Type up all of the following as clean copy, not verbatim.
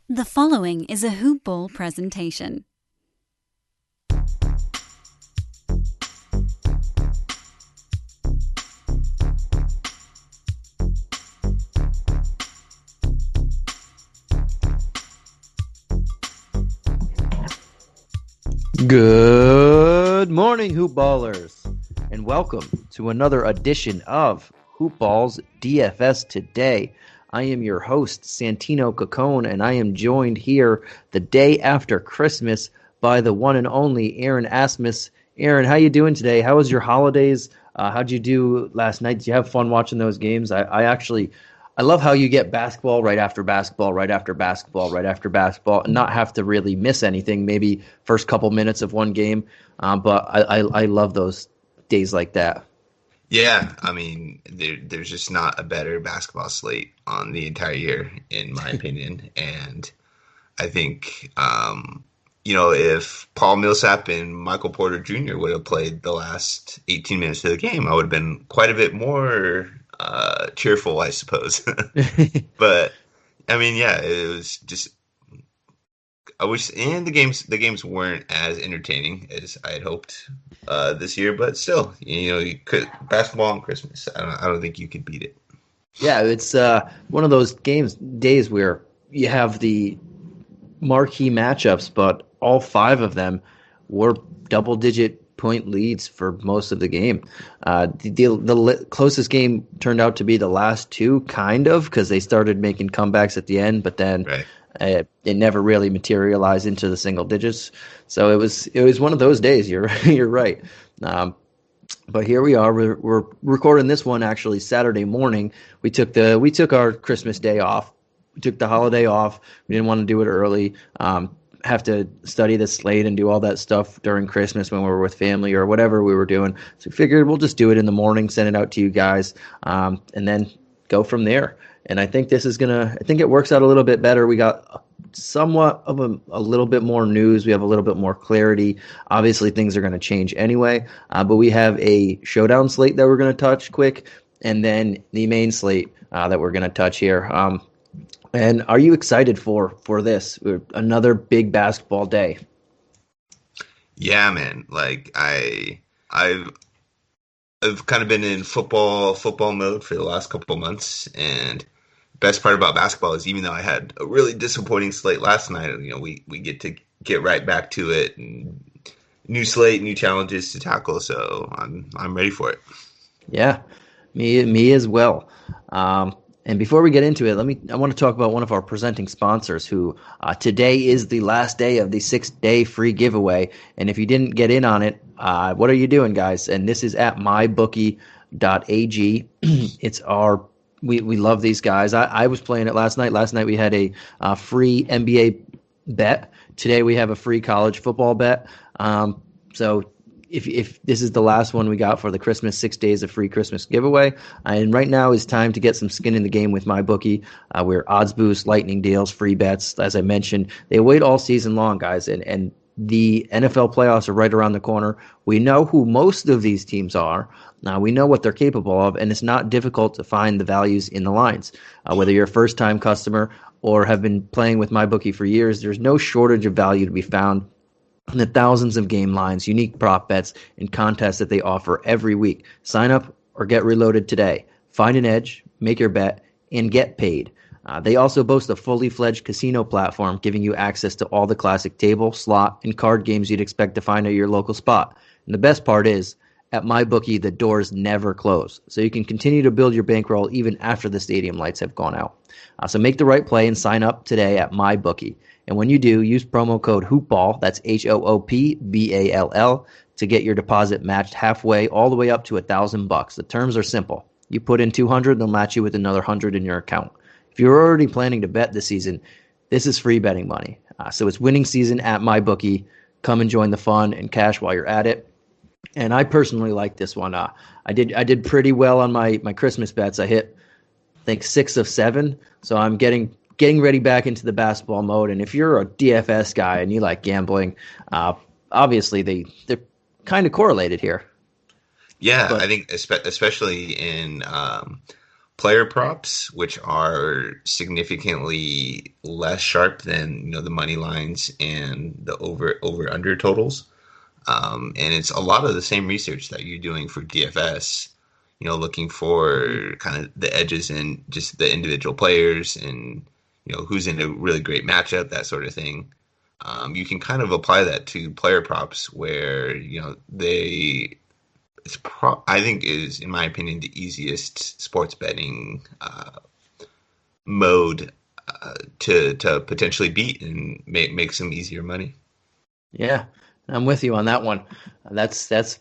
The following is a Hoop Ball presentation. Good morning, Hoop Ballers, and welcome to another edition of Hoop Balls DFS Today. I am your host, Santino Cacone, and I am joined here the day after Christmas by the one and only Aaron Asmus. Aaron, how you doing today? How was your holidays? How'd you do last night? Did you have fun watching those games? I love how you get basketball right after basketball, right after basketball, right after basketball, and not have to really miss anything. Maybe first couple minutes of one game, but I love those days like that. Yeah, I mean, there's just not a better basketball slate on the entire year, in my opinion. And I think, if Paul Millsap and Michael Porter Jr. would have played the last 18 minutes of the game, I would have been quite a bit more cheerful, I suppose. But I mean, yeah, it was just. I wish, and the games weren't as entertaining as I had hoped this year, but still, you could basketball on Christmas. I don't think you could beat it. Yeah, it's one of those days where you have the marquee matchups, but all five of them were double-digit point leads for most of the game. The closest game turned out to be the last two, kind of, because they started making comebacks at the end, but then Right. it never really materialized into the single digits. So it was one of those days. You're right. But here we are. We're recording this one actually Saturday morning. We took our Christmas day off. We took the holiday off. We didn't want to do it early. Have to study the slate and do all that stuff during Christmas when we were with family or whatever we were doing. So we figured we'll just do it in the morning, send it out to you guys, and then go from there. And I think I think it works out a little bit better. We got somewhat of a little bit more news. We have a little bit more clarity. Obviously, things are going to change anyway. But we have a showdown slate that we're going to touch quick, and then the main slate that we're going to touch here. And are you excited for this? Another big basketball day. Yeah, man. Like I've kind of been in football mode for the last couple of months, and best part about basketball is even though I had a really disappointing slate last night, we get to get right back to it, and new slate, new challenges to tackle. So I'm ready for it. Yeah, me as well. And before we get into it, I want to talk about one of our presenting sponsors who today is the last day of the 6-day free giveaway. And if you didn't get in on it, what are you doing, guys? And this is at mybookie.ag. We love these guys. I was playing it last night. Last night we had a free NBA bet. Today we have a free college football bet. So if this is the last one we got for the Christmas 6 days of free Christmas giveaway, and right now is time to get some skin in the game with MyBookie. We're odds boost, lightning deals, free bets. As I mentioned, they wait all season long, guys, and the NFL playoffs are right around the corner. We know who most of these teams are. Now we know what they're capable of, and it's not difficult to find the values in the lines. Whether you're a first-time customer or have been playing with MyBookie for years, there's no shortage of value to be found and the thousands of game lines, unique prop bets, and contests that they offer every week. Sign up or get reloaded today. Find an edge, make your bet, and get paid. They also boast a fully fledged casino platform giving you access to all the classic table, slot, and card games you'd expect to find at your local spot. And the best part is, at MyBookie, the doors never close, so you can continue to build your bankroll even after the stadium lights have gone out. So make the right play and sign up today at MyBookie. And when you do, use promo code HOOPBALL, that's HOOPBALL, to get your deposit matched halfway all the way up to $1,000. The terms are simple. You put in 200, they'll match you with another 100 in your account. If you're already planning to bet this season, this is free betting money. So it's winning season at MyBookie. Come and join the fun and cash while you're at it. And I personally like this one. I did pretty well on my Christmas bets. I hit, I think, 6 of 7. So I'm getting ready back into the basketball mode. And if you're a DFS guy and you like gambling, obviously they're kind of correlated here. Yeah, But I think especially in player props, which are significantly less sharp than the money lines and the over under totals. And it's a lot of the same research that you're doing for DFS. Looking for kind of the edges in just the individual players and who's in a really great matchup, that sort of thing. You can kind of apply that to player props where I think is, in my opinion, the easiest sports betting mode to potentially beat and make some easier money. Yeah, I'm with you on that one. That's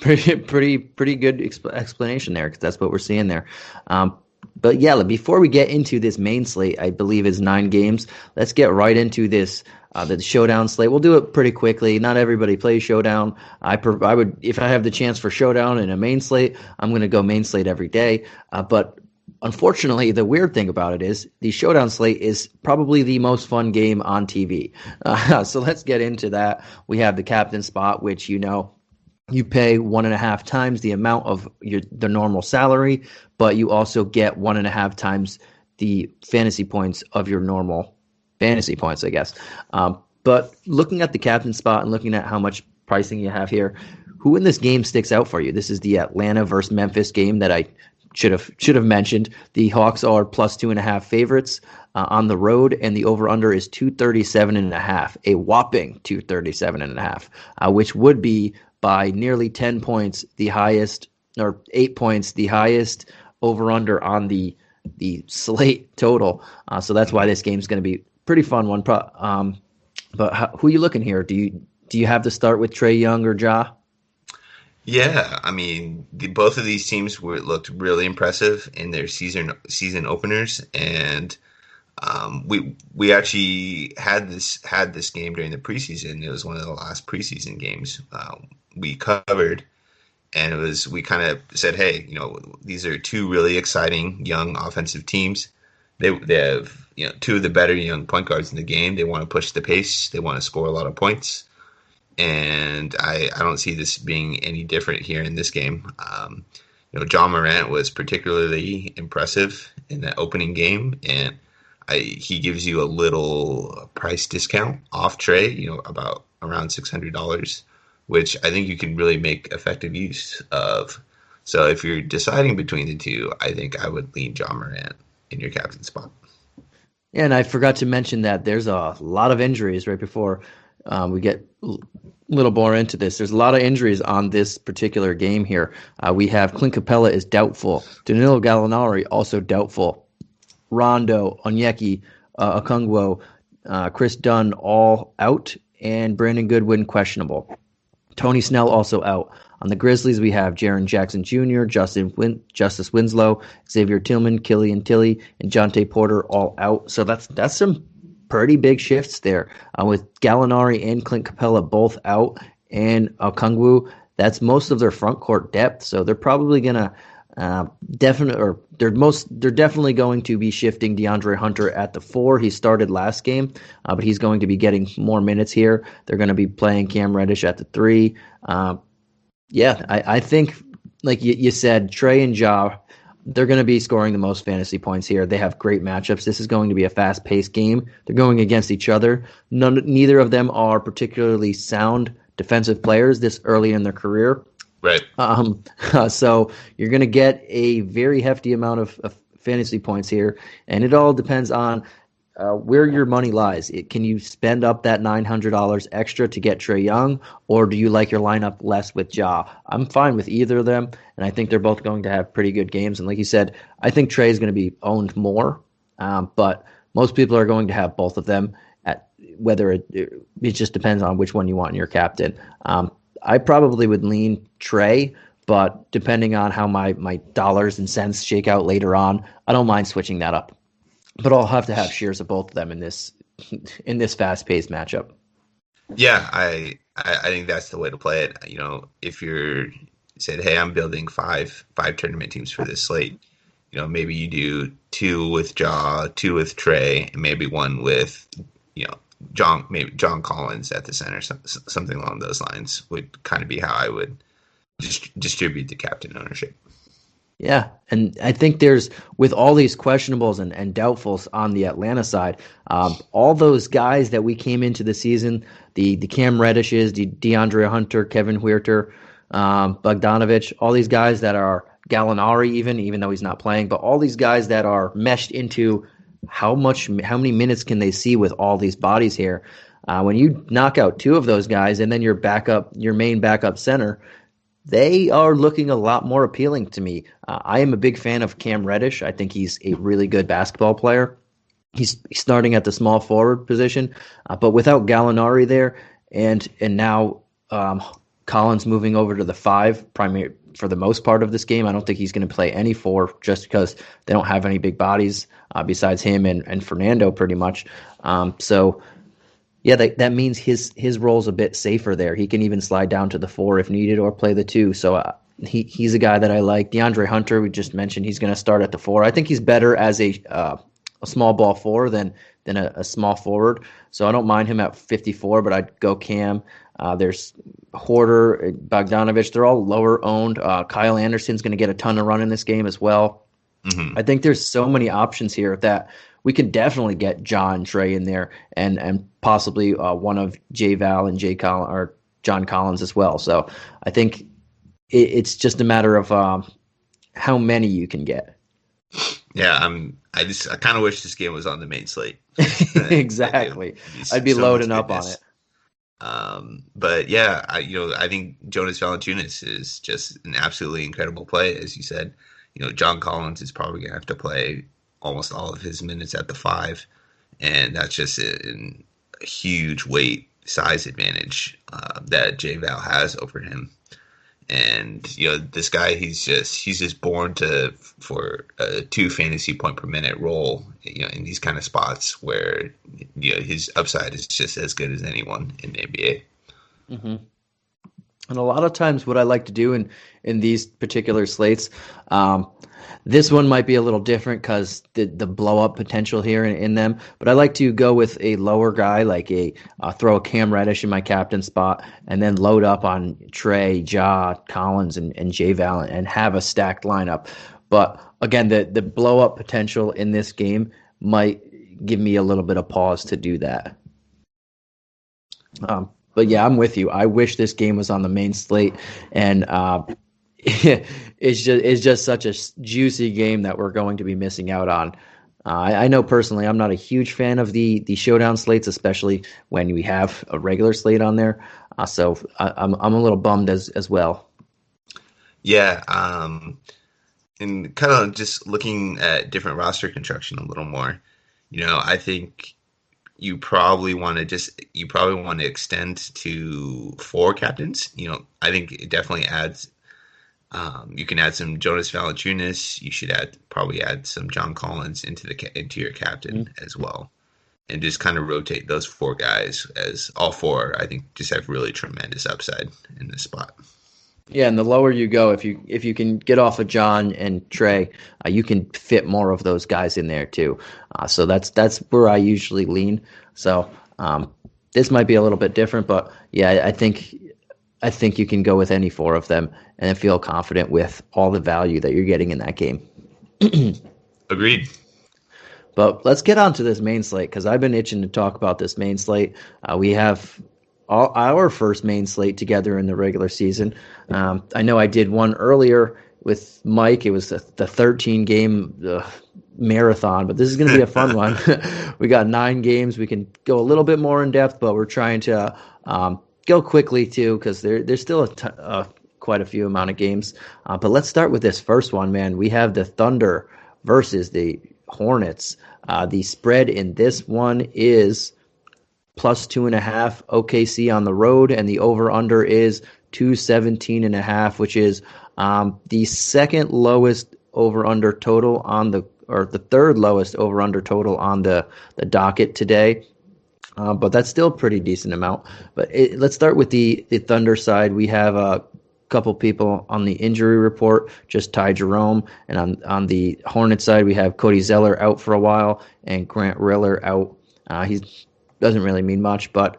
pretty good explanation there, because that's what we're seeing there. But yeah, before we get into this main slate, I believe is 9 games. Let's get right into this. The Showdown Slate. We'll do it pretty quickly. Not everybody plays Showdown. I would, if I have the chance for Showdown in a main slate, I'm going to go main slate every day. But unfortunately, the weird thing about it is the Showdown Slate is probably the most fun game on TV. So let's get into that. We have the captain spot, which you pay 1.5 times the amount of the normal salary, but you also get 1.5 times the fantasy points of your normal fantasy points, I guess. But looking at the captain spot and looking at how much pricing you have here, who in this game sticks out for you? This is the Atlanta versus Memphis game that I should have mentioned. The Hawks are plus 2.5 favorites on the road, and the over/under is 237.5, a whopping 237.5, which would be by nearly 10 points the highest, or 8 points the highest over/under on the slate total. So that's why this game is going to be pretty fun one. But who are you looking here? Do you have to start with Trae Young or Ja? Yeah, I mean, both of these teams looked really impressive in their season openers, and we actually had this game during the preseason. It was one of the last preseason games we covered, and we kind of said, hey, these are 2 really exciting young offensive teams. They have two of the better young point guards in the game. They want to push the pace. They want to score a lot of points. And I don't see this being any different here in this game. John Morant was particularly impressive in that opening game, and he gives you a little price discount off Trae, about around $600, which I think you can really make effective use of. So if you're deciding between the two, I think I would lean John Morant in your captain spot. Yeah, and I forgot to mention that there's a lot of injuries right before we get a little more into this. There's a lot of injuries on this particular game here. We have Clint Capella is doubtful. Danilo Gallinari also doubtful. Rondo, Onyeka, Okongwu, Chris Dunn all out, and Brandon Goodwin questionable. Tony Snell also out. On the Grizzlies, we have Jaren Jackson Jr., Justice Winslow, Xavier Tillman, Killian Tilly, and Jonte Porter all out. So that's some pretty big shifts there. With Gallinari and Clint Capella both out, and Okongwu, that's most of their front court depth. So they're probably gonna they're definitely going to be shifting DeAndre Hunter at the 4. He started last game, but he's going to be getting more minutes here. They're going to be playing Cam Reddish at the 3. I think, like you said, Trae and Ja, they're going to be scoring the most fantasy points here. They have great matchups. This is going to be a fast-paced game. They're going against each other. Neither of them are particularly sound defensive players this early in their career. Right. So you're going to get a very hefty amount of fantasy points here, and it all depends on where your money lies. Can you spend up that $900 extra to get Trae Young, or do you like your lineup less with Ja? I'm fine with either of them, and I think they're both going to have pretty good games. And like you said, I think Trae is going to be owned more, but most people are going to have both of them. Whether it just depends on which one you want in your captain. I probably would lean Trae, but depending on how my dollars and cents shake out later on, I don't mind switching that up. But I'll have to have shares of both of them in this fast-paced matchup. Yeah, I think that's the way to play it. If you're said, hey, I'm building five tournament teams for this slate, maybe you do 2 with Ja, 2 with Trae, and maybe 1 with John Collins at the center, something along those lines would kind of be how I would distribute the captain ownership. Yeah, and I think there's with all these questionables and doubtfuls on the Atlanta side, all those guys that we came into the season, the Cam Reddishes, the DeAndre Hunter, Kevin Huerter, Bogdanovich, all these guys that are Gallinari even though he's not playing, but all these guys that are meshed into how many minutes can they see with all these bodies here? When you knock out two of those guys and then your main backup center, they are looking a lot more appealing to me. I am a big fan of Cam Reddish. I think he's a really good basketball player. He's starting at the small forward position, but without Gallinari there, and now Collins moving over to the 5 primary for the most part of this game. I don't think he's going to play any 4 just because they don't have any big bodies besides him and Fernando pretty much. So yeah, that means his role's a bit safer there. He can even slide down to the 4 if needed or play the 2. So he's a guy that I like. DeAndre Hunter, we just mentioned, he's going to start at the 4. I think he's better as a small ball 4 than a small forward. So I don't mind him at 54, but I'd go Cam. There's Horder, Bogdanovich. They're all lower owned. Kyle Anderson's going to get a ton of run in this game as well. Mm-hmm. I think there's so many options here that we can definitely get John Trey in there and possibly one of J Val and or John Collins as well. So I think it's just a matter of how many you can get. Yeah, I kind of wish this game was on the main slate. Exactly. I'd be so loading up on it. But yeah, I think Jonas Valanciunas is just an absolutely incredible play, as you said. John Collins is probably going to have to play almost all of his minutes at the 5, and that's just a huge weight size advantage that J Val has over him. And this guy, he's just born for a 2 fantasy point per minute role. In these kind of spots where his upside is just as good as anyone in the NBA. Mm-hmm. And a lot of times, what I like to do in these particular slates, this one might be a little different because the blow up potential here in them. But I like to go with a lower guy, like throw a Cam Reddish in my captain spot, and then load up on Trey, Ja, Collins, and J Val, and have a stacked lineup. But again, the blow up potential in this game might give me a little bit of pause to do that. But yeah, I'm with you. I wish this game was on the main slate, and it's just such a juicy game that we're going to be missing out on. I know personally, I'm not a huge fan of the showdown slates, especially when we have a regular slate on there. So I'm a little bummed as well. Yeah, and kind of just looking at different roster construction a little more. I think you probably want to extend to 4 captains. I think it definitely adds. You can add some Jonas Valanciunas. You should probably add some John Collins into your captain as well, and just kind of rotate those 4 guys, as all 4 I think just have really tremendous upside in this spot. Yeah, and the lower you go, if you can get off of John and Trey, you can fit more of those guys in there too. So that's where I usually lean. So this might be a little bit different, but yeah, I think you can go with any 4 of them and feel confident with all the value that you're getting in that game. Agreed. But let's get on to this main slate because I've been itching to talk about this main slate. We have our first main slate together in the regular season. I know I did one earlier with Mike. It was the 13-game marathon, but this is going to be a fun one. We got 9 games. We can go a little bit more in depth, but we're trying to go quickly too because there's still quite a few amount of games. But let's start with this first one, man. We have the Thunder versus the Hornets. The spread in this one is plus 2.5 OKC on the road, and the over-under is 217.5, which is the second lowest over-under total or the third lowest over-under total on the docket today. But that's still a pretty decent amount. But let's start with the Thunder side. We have a couple people on the injury report, just Ty Jerome. And on the Hornet side, we have Cody Zeller out for a while and Grant Riller out. He doesn't really mean much, but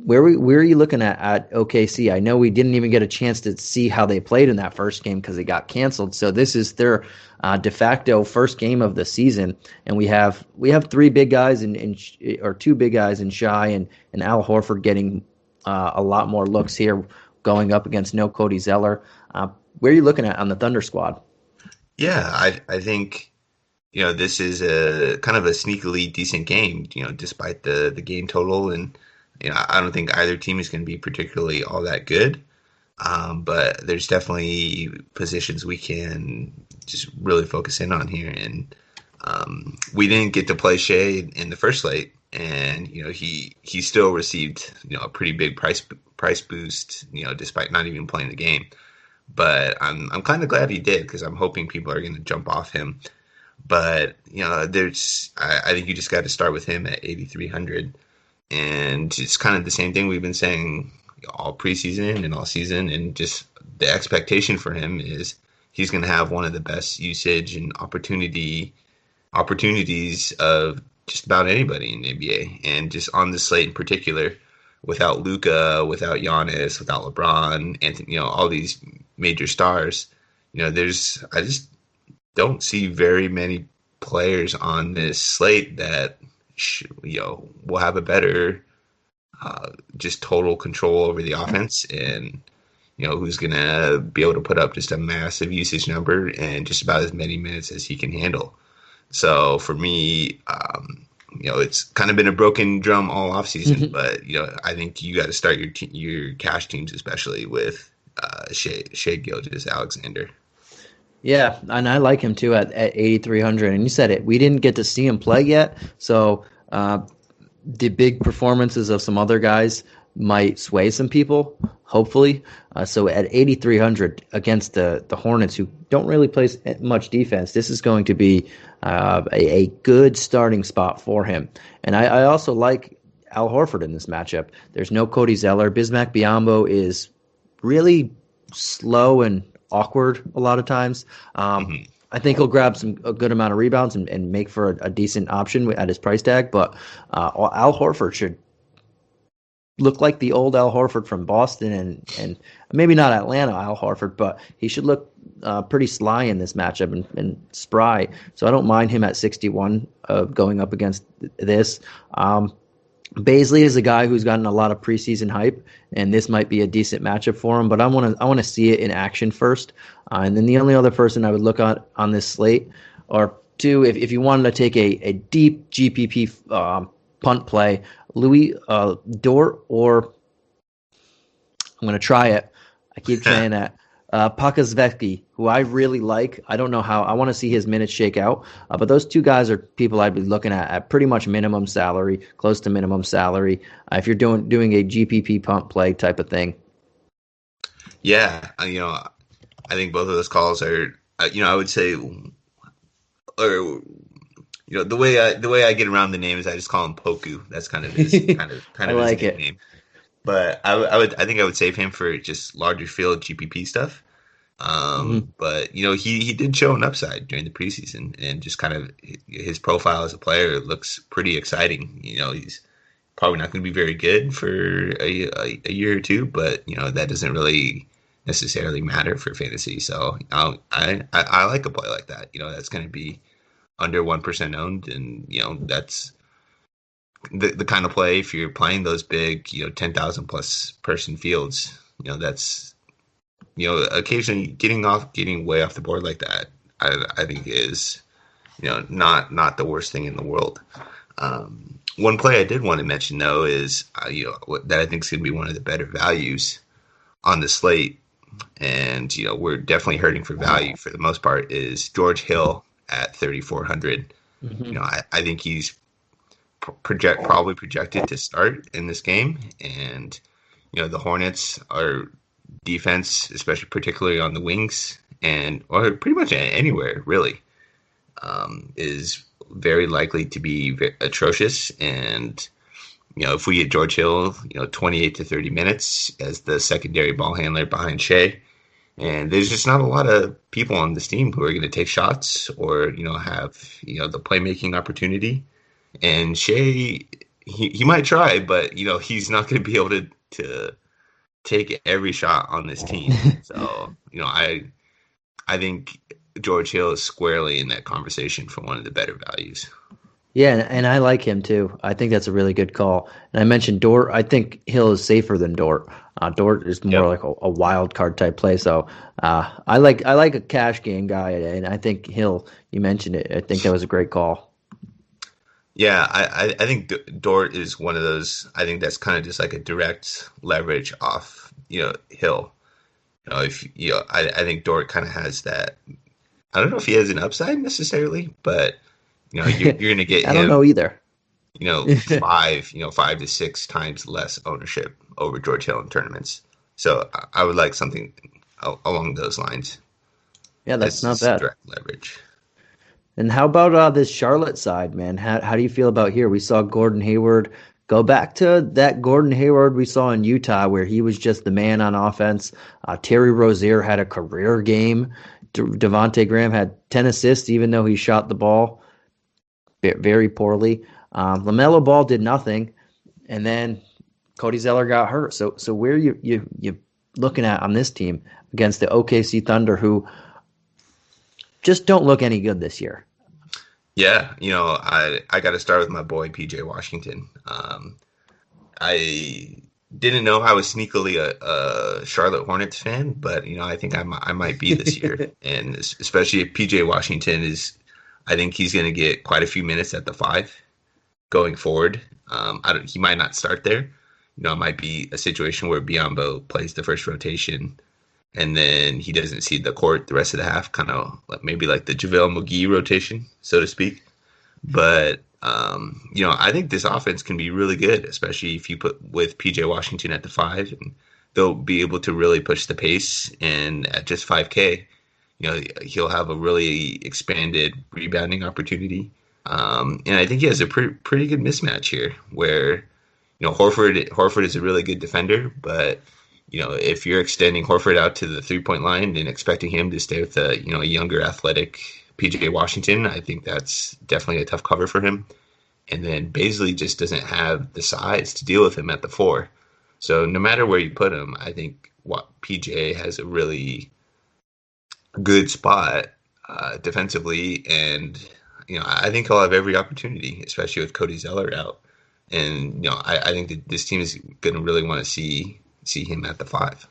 where are you looking at OKC? I know we didn't even get a chance to see how they played in that first game because it got canceled. So this is their de facto first game of the season, and we have three big guys or two big guys in Shai and Al Horford getting a lot more looks here, going up against no Cody Zeller. Where are you looking at on the Thunder squad? Yeah, I think, this is a kind of a sneakily decent game, despite the game total. And, I don't think either team is going to be particularly all that good. But there's definitely positions we can just really focus in on here. And we didn't get to play Shea in the first slate. And, he still received, a pretty big price boost, despite not even playing the game. But I'm kind of glad he did, because I'm hoping people are going to jump off him. But I think you just got to start with him at 8,300, and it's kind of the same thing we've been saying all preseason and all season. And just the expectation for him is he's going to have one of the best usage and opportunities of just about anybody in the NBA, and just on the slate in particular. Without Luka, without Giannis, without LeBron, and all these major stars, I just don't see very many players on this slate that will have a better just total control over the offense, and who's gonna be able to put up just a massive usage number and just about as many minutes as he can handle. So for me, it's kind of been a broken drum all offseason, but I think you got to start your cash teams, especially with Shea Gilgeous-Alexander. Yeah, and I like him too at 8,300. And you said it, we didn't get to see him play yet, so the big performances of some other guys might sway some people, hopefully. So at 8,300 against the Hornets, who don't really play much defense, this is going to be a good starting spot for him. And I also like Al Horford in this matchup. There's no Cody Zeller. Bismack Biyombo is really slow and awkward a lot of times. I think he'll grab a good amount of rebounds and make for a decent option at his price tag. But Al Horford should look like the old Al Horford from Boston, and maybe not Atlanta Al Horford, but he should look pretty sly in this matchup and spry. So I don't mind him at 61 going up against this. Baisley is a guy who's gotten a lot of preseason hype, and this might be a decent matchup for him. But I want to see it in action first, and then the only other person I would look at on this slate, or two, if you wanted to take a deep GPP punt play, Louis Dort, or I'm going to try it. I keep saying that. Pakazvecki, who I really like. I don't know how. I want to see his minutes shake out. But those two guys are people I'd be looking at pretty much minimum salary, close to minimum salary, if you're doing a GPP punt play type of thing. Yeah, I think both of those calls are, I would say, or the way I get around the name is I just call him Poku. That's kind of his kind of I like his it. nickname. But I think I would save him for just larger field GPP stuff. But he did show an upside during the preseason, and just kind of his profile as a player looks pretty exciting. He's probably not going to be very good for a year or two, but that doesn't really necessarily matter for fantasy. So I like a play like that. That's going to be under 1% owned, and that's the kind of play, if you're playing those big 10,000 plus person fields, that's occasionally getting way off the board like that, I think is not the worst thing in the world. One play I did want to mention though is that I think is going to be one of the better values on the slate, and we're definitely hurting for value for the most part, is George Hill at 3,400. I think he's probably projected to start in this game, and the Hornets are defense, especially particularly on the wings, or pretty much anywhere really, is very likely to be atrocious. And if we get George Hill 28 to 30 minutes as the secondary ball handler behind Shea, and there's just not a lot of people on this team who are going to take shots or have the playmaking opportunity. And Shea he might try, but he's not going to be able to take every shot on this team. So I think George Hill is squarely in that conversation for one of the better values. Yeah, and I like him too. I think that's a really good call. And I mentioned Dort. I think Hill is safer than Dort. Dort is more like a wild card type play. So I like a cash game guy, and I think Hill. You mentioned it. I think that was a great call. Yeah, I think Dort is one of those. I think that's kind of just like a direct leverage off Hill. I think Dort kind of has that. I don't know if he has an upside necessarily, but you're going to get I don't know either. 5 to 6 times less ownership over George Hill in tournaments. So I would like something along those lines. Yeah, that's not bad. Direct leverage. And how about this Charlotte side, man? How do you feel about here? We saw Gordon Hayward go back to that Gordon Hayward we saw in Utah, where he was just the man on offense. Terry Rozier had a career game. Devontae Graham had 10 assists, even though he shot the ball very poorly. LaMelo Ball did nothing, and then Cody Zeller got hurt. So where you looking at on this team against the OKC Thunder, who just don't look any good this year? Yeah, I got to start with my boy PJ Washington. I didn't know I was sneakily a Charlotte Hornets fan, but I think I might be this year, and especially if PJ Washington is. I think he's going to get quite a few minutes at the 5 going forward. He might not start there. It might be a situation where Biyombo plays the first rotation, and then he doesn't see the court the rest of the half, kind of maybe like the JaVale McGee rotation, so to speak. But, I think this offense can be really good, especially if you put with PJ Washington at the 5, and they'll be able to really push the pace. And at just 5K, he'll have a really expanded rebounding opportunity. And I think he has a pretty good mismatch here where, Horford is a really good defender, but, if you're extending Horford out to the 3-point line and expecting him to stay with a younger athletic PJ Washington, I think that's definitely a tough cover for him. And then Bazley just doesn't have the size to deal with him at the 4. So no matter where you put him, I think PJ has a really good spot defensively, and I think he'll have every opportunity, especially with Cody Zeller out. And I think that this team is going to really want to see him at the 5.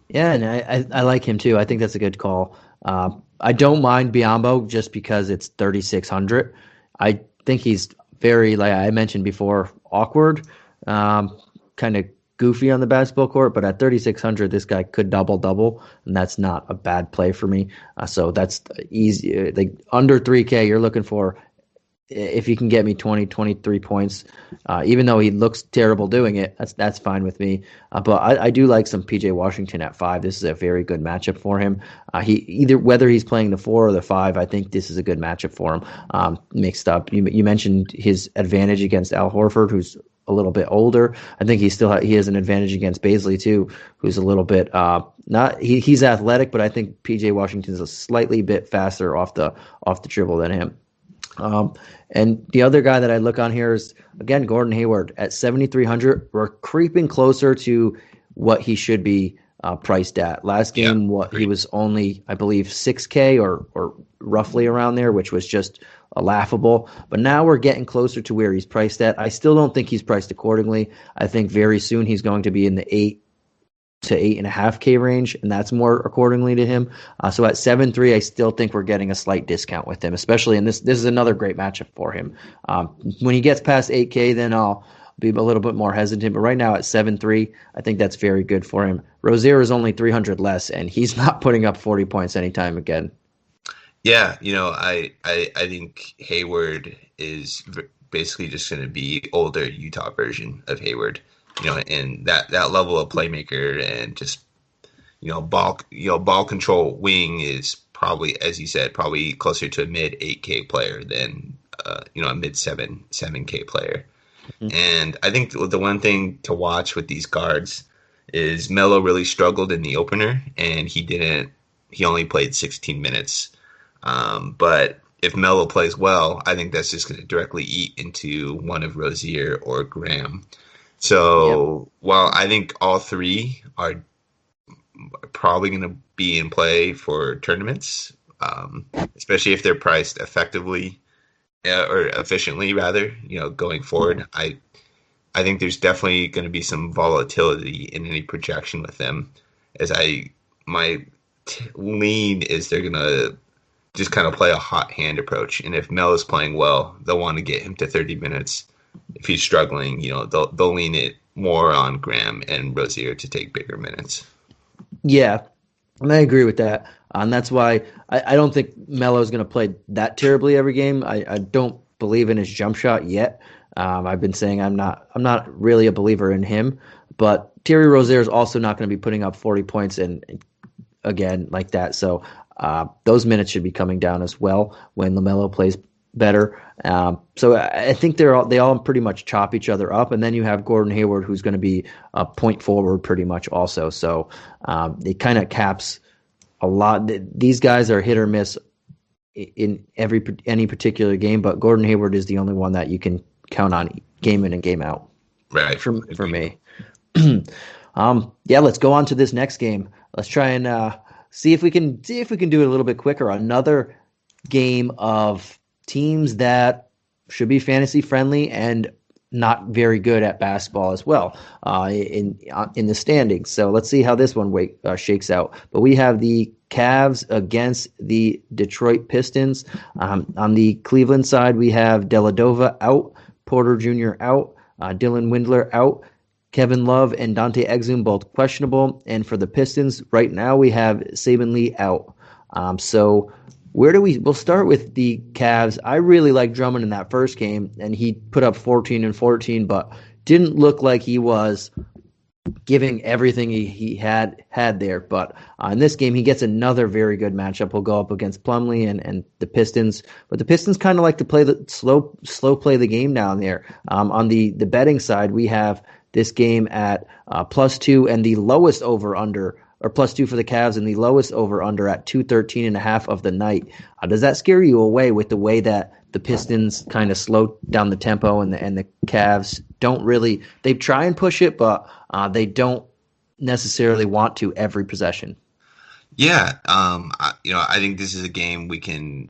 Yeah, and I like him too. I think that's a good call. I don't mind Biyombo just because it's 3,600. I think he's very, like I mentioned before, awkward, kind of goofy on the basketball court, but at 3,600, this guy could double, and that's not a bad play for me. So that's easy. Like under 3K, you're looking for, if you can get me 20, 23 points, even though he looks terrible doing it, that's fine with me. But I do like some PJ Washington at 5. This is a very good matchup for him. Whether he's playing the 4 or the 5, I think this is a good matchup for him. Mixed up. You mentioned his advantage against Al Horford, who's a little bit older. I think he has an advantage against Bazley too, who's a little bit he's athletic, but I think PJ Washington's a slightly bit faster off the dribble than him. And the other guy that I look on here is, again, Gordon Hayward at 7,300. We're creeping closer to what he should be priced at. Last game, he was only, I believe, 6K or roughly around there, which was just laughable. But now we're getting closer to where he's priced at. I still don't think he's priced accordingly. I think very soon he's going to be in the 8 to 8.5K range, and that's more accordingly to him. So at 7.3, I still think we're getting a slight discount with him, especially in this is another great matchup for him. When he gets past 8K, then I'll be a little bit more hesitant. But right now at 7.3, I think that's very good for him. Rozier is only 300 less, and he's not putting up 40 points anytime again. Yeah, I think Hayward is basically just going to be older Utah version of Hayward. And that level of playmaker and just, ball control wing is probably, as you said, probably closer to a mid 8K player than, a mid 7K player. Mm-hmm. And I think the one thing to watch with these guards is Melo really struggled in the opener, and he only played 16 minutes. But if Melo plays well, I think that's just going to directly eat into one of Rozier or Graham. Yep. So while I think all three are probably going to be in play for tournaments, especially if they're priced effectively or efficiently, rather, going forward. I think there's definitely going to be some volatility in any projection with them. As my lean is they're going to just kind of play a hot hand approach, and if Mel is playing well, they'll want to get him to 30 minutes. If he's struggling, they'll lean it more on Graham and Rozier to take bigger minutes. Yeah, and I agree with that. And that's why I don't think Melo's going to play that terribly every game. I don't believe in his jump shot yet. I've been saying I'm not really a believer in him. But Terry Rozier is also not going to be putting up 40 points and again like that. So those minutes should be coming down as well when LaMelo plays better. So I think they all pretty much chop each other up. And then you have Gordon Hayward, who's going to be a point forward pretty much also. So it kind of caps a lot. These guys are hit or miss in any particular game, but Gordon Hayward is the only one that you can count on game in and game out. Right. For me. Let's go on to this next game. Let's try and see if we can do it a little bit quicker. Another game of teams that should be fantasy friendly and not very good at basketball as well in the standings. So let's see how this one shakes out. But we have the Cavs against the Detroit Pistons. On the Cleveland side, we have Dellavedova out, Porter Jr. out, Dylan Windler out, Kevin Love and Dante Exum both questionable. And for the Pistons, right now we have Saban Lee out. So we'll start with the Cavs. I really liked Drummond in that first game, and he put up 14 and 14, but didn't look like he was giving everything he had there. But in this game, he gets another very good matchup. He'll go up against Plumlee and the Pistons. But the Pistons kind of like to play the slow play the game down there. On the betting side, we have this game at +2 and the lowest over-under, or +2 for the Cavs and the lowest over-under at 213.5 of the night. Does that scare you away with the way that the Pistons kind of slow down the tempo and the Cavs don't really – they try and push it, but they don't necessarily want to every possession? Yeah. I think this is a game we can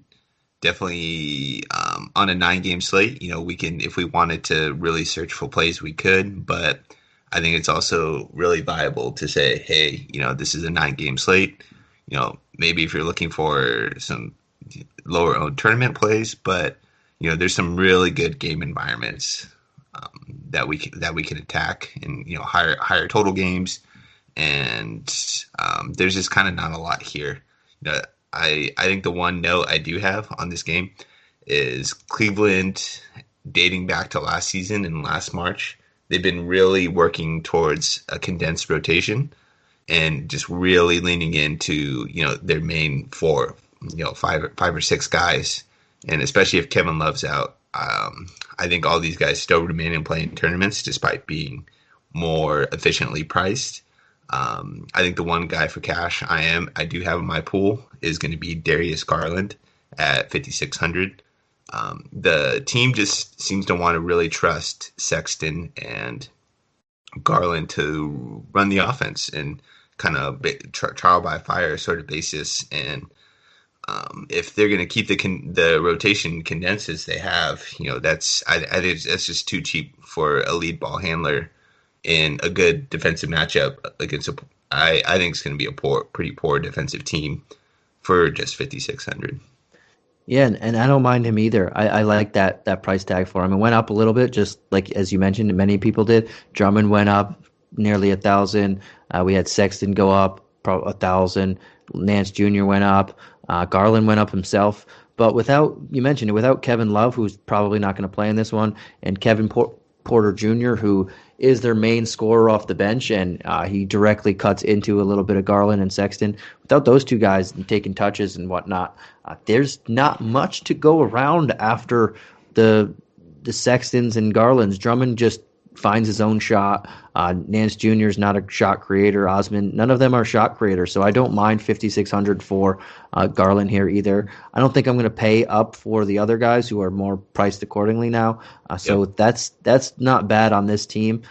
definitely on a 9-game slate, we can, if we wanted to really search for plays, we could, but I think it's also really viable to say, hey, this is a 9-game slate. Maybe if you're looking for some lower owned tournament plays, but there's some really good game environments that we can attack, and higher total games, and there's just kind of not a lot here. I think the one note I do have on this game is Cleveland, dating back to last season and last March, they've been really working towards a condensed rotation and just really leaning into, their main four, five or six guys. And especially if Kevin Love's out, I think all these guys still remain in playing tournaments despite being more efficiently priced. I think the one guy for cash I do have in my pool is going to be Darius Garland at 5,600. The team just seems to want to really trust Sexton and Garland to run the offense and kind of trial by fire sort of basis. And if they're going to keep the rotation condensed as they have, I think that's just too cheap for a lead ball handler in a good defensive matchup against I think it's going to be a pretty poor defensive team for just 5,600. Yeah, and I don't mind him either. I like that price tag for him. It went up a little bit, just like as you mentioned, many people did. Drummond went up nearly 1,000. We had Sexton go up 1,000. Nance Jr. went up. Garland went up himself. But without Kevin Love, who's probably not going to play in this one, and Kevin Porter Jr., who is their main scorer off the bench, and he directly cuts into a little bit of Garland and Sexton. Without those two guys taking touches and whatnot, there's not much to go around after the Sextons and Garlands. Drummond just finds his own shot. Nance Jr. is not a shot creator. Osman, none of them are shot creators. So I don't mind 5,600 for Garland here either. I don't think I'm going to pay up for the other guys who are more priced accordingly now. So that's not bad on this team.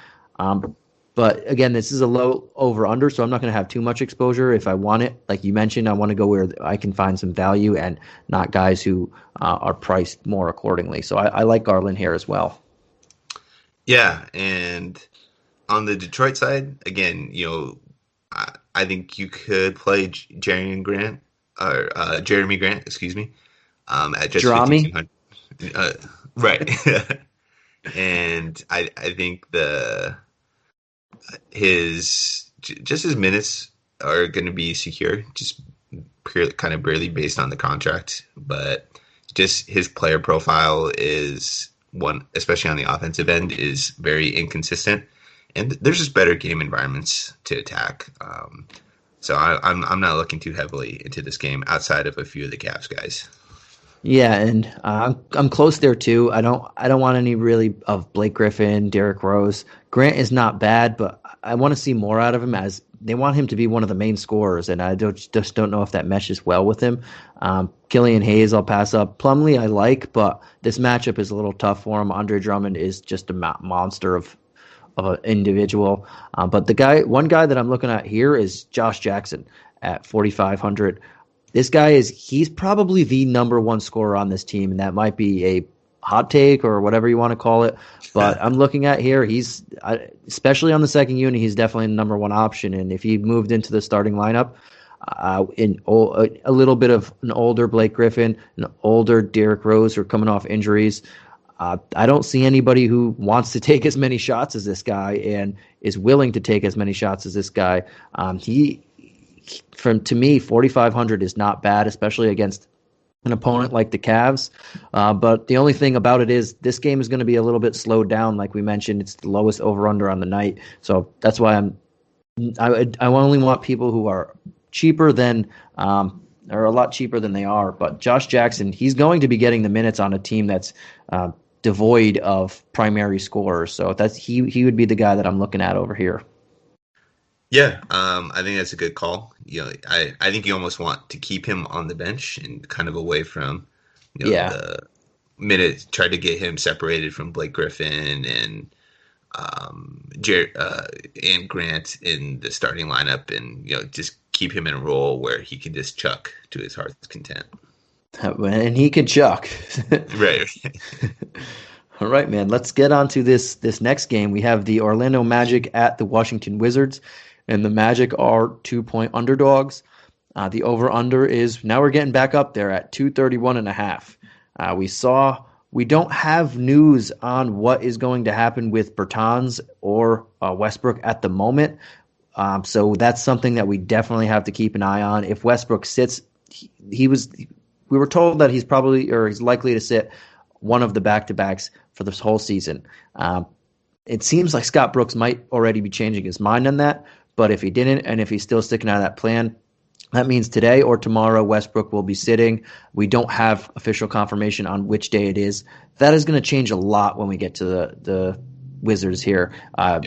But again, this is a low over-under, so I'm not going to have too much exposure. If I want it, like you mentioned, I want to go where I can find some value and not guys who are priced more accordingly. So I like Garland here as well. Yeah, and on the Detroit side, again, I think you could play Jeremy Grant, excuse me, at just 5,200. Right. And I think his minutes are going to be secure, just kind of barely based on the contract, but just his player profile is one, especially on the offensive end, is very inconsistent, and there's just better game environments to attack. So I'm not looking too heavily into this game outside of a few of the Cavs guys. Yeah, and I'm close there too. I don't want any really of Blake Griffin, Derrick Rose. Grant is not bad, but I want to see more out of him, as they want him to be one of the main scorers, and I just don't know if that meshes well with him. Killian Hayes, I'll pass up. Plumlee, I like, but this matchup is a little tough for him. Andre Drummond is just a monster of an individual. But one guy that I'm looking at here is Josh Jackson at 4,500. This guy he's probably the number one scorer on this team, and that might be a hot take or whatever you want to call it. But I'm looking at here, he's, especially on the second unit, he's definitely the number one option. And if he moved into the starting lineup, a little bit of an older Blake Griffin, an older Derrick Rose who are coming off injuries, I don't see anybody who wants to take as many shots as this guy and is willing to take as many shots as this guy. To me, 4,500 is not bad, especially against an opponent like the Cavs. But the only thing about it is this game is going to be a little bit slowed down. Like we mentioned, it's the lowest over-under on the night. So that's why I only want people who are cheaper than or a lot cheaper than they are. But Josh Jackson, he's going to be getting the minutes on a team that's devoid of primary scorers. So he would be the guy that I'm looking at over here. Yeah, I think that's a good call. I think you almost want to keep him on the bench and kind of away from, the minute. Try to get him separated from Blake Griffin and and Grant in the starting lineup, and just keep him in a role where he can just chuck to his heart's content. And he can chuck. Right. All right, man. Let's get on to this next game. We have the Orlando Magic at the Washington Wizards. And the Magic are 2-point underdogs. The over-under is, now we're getting back up there at 231.5. We don't have news on what is going to happen with Bertans or Westbrook at the moment. So that's something that we definitely have to keep an eye on. If Westbrook sits, we were told that he's likely to sit one of the back-to-backs for this whole season. It seems like Scott Brooks might already be changing his mind on that. But if he didn't, and if he's still sticking out of that plan, that means today or tomorrow Westbrook will be sitting. We don't have official confirmation on which day it is. That is going to change a lot when we get to the Wizards here,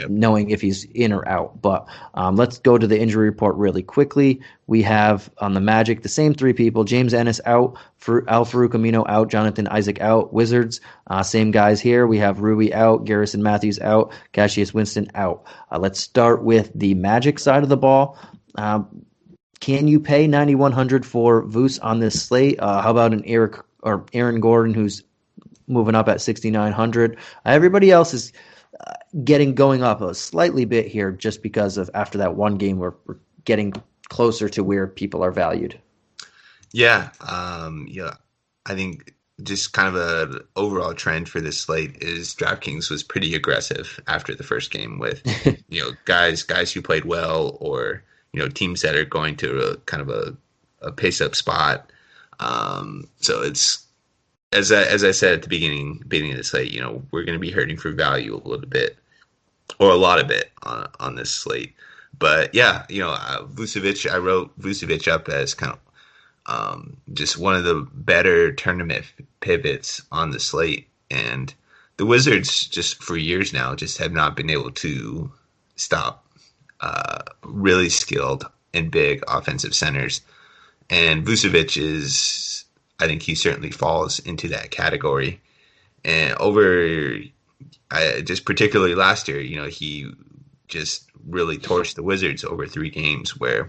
knowing if he's in or out. But let's go to the injury report really quickly. We have on the Magic the same three people: James Ennis out, Al-Farouq Amino out, Jonathan Isaac out. Wizards, same guys here. We have Rui out, Garrison Matthews out, Cassius Winston out. Let's start with the Magic side of the ball. Can you pay 9,100 for Vus on this slate? How about an Aaron Gordon who's moving up at 6,900? Everybody else is going up a slightly bit here just because of after that one game we're getting closer to where people are valued. Yeah. I think just kind of an overall trend for this slate is DraftKings was pretty aggressive after the first game with, guys who played well or, teams that are going to a kind of a pace up spot. So it's, as I said at the beginning of the slate, we're going to be hurting for value a little bit or a lot of it on this slate. But yeah, Vucevic, I wrote Vucevic up as kind of just one of the better tournament pivots on the slate. And the Wizards just for years now just have not been able to stop really skilled and big offensive centers. And Vucevic is, I think he certainly falls into that category. And just particularly last year, he just really torched the Wizards over 3 games where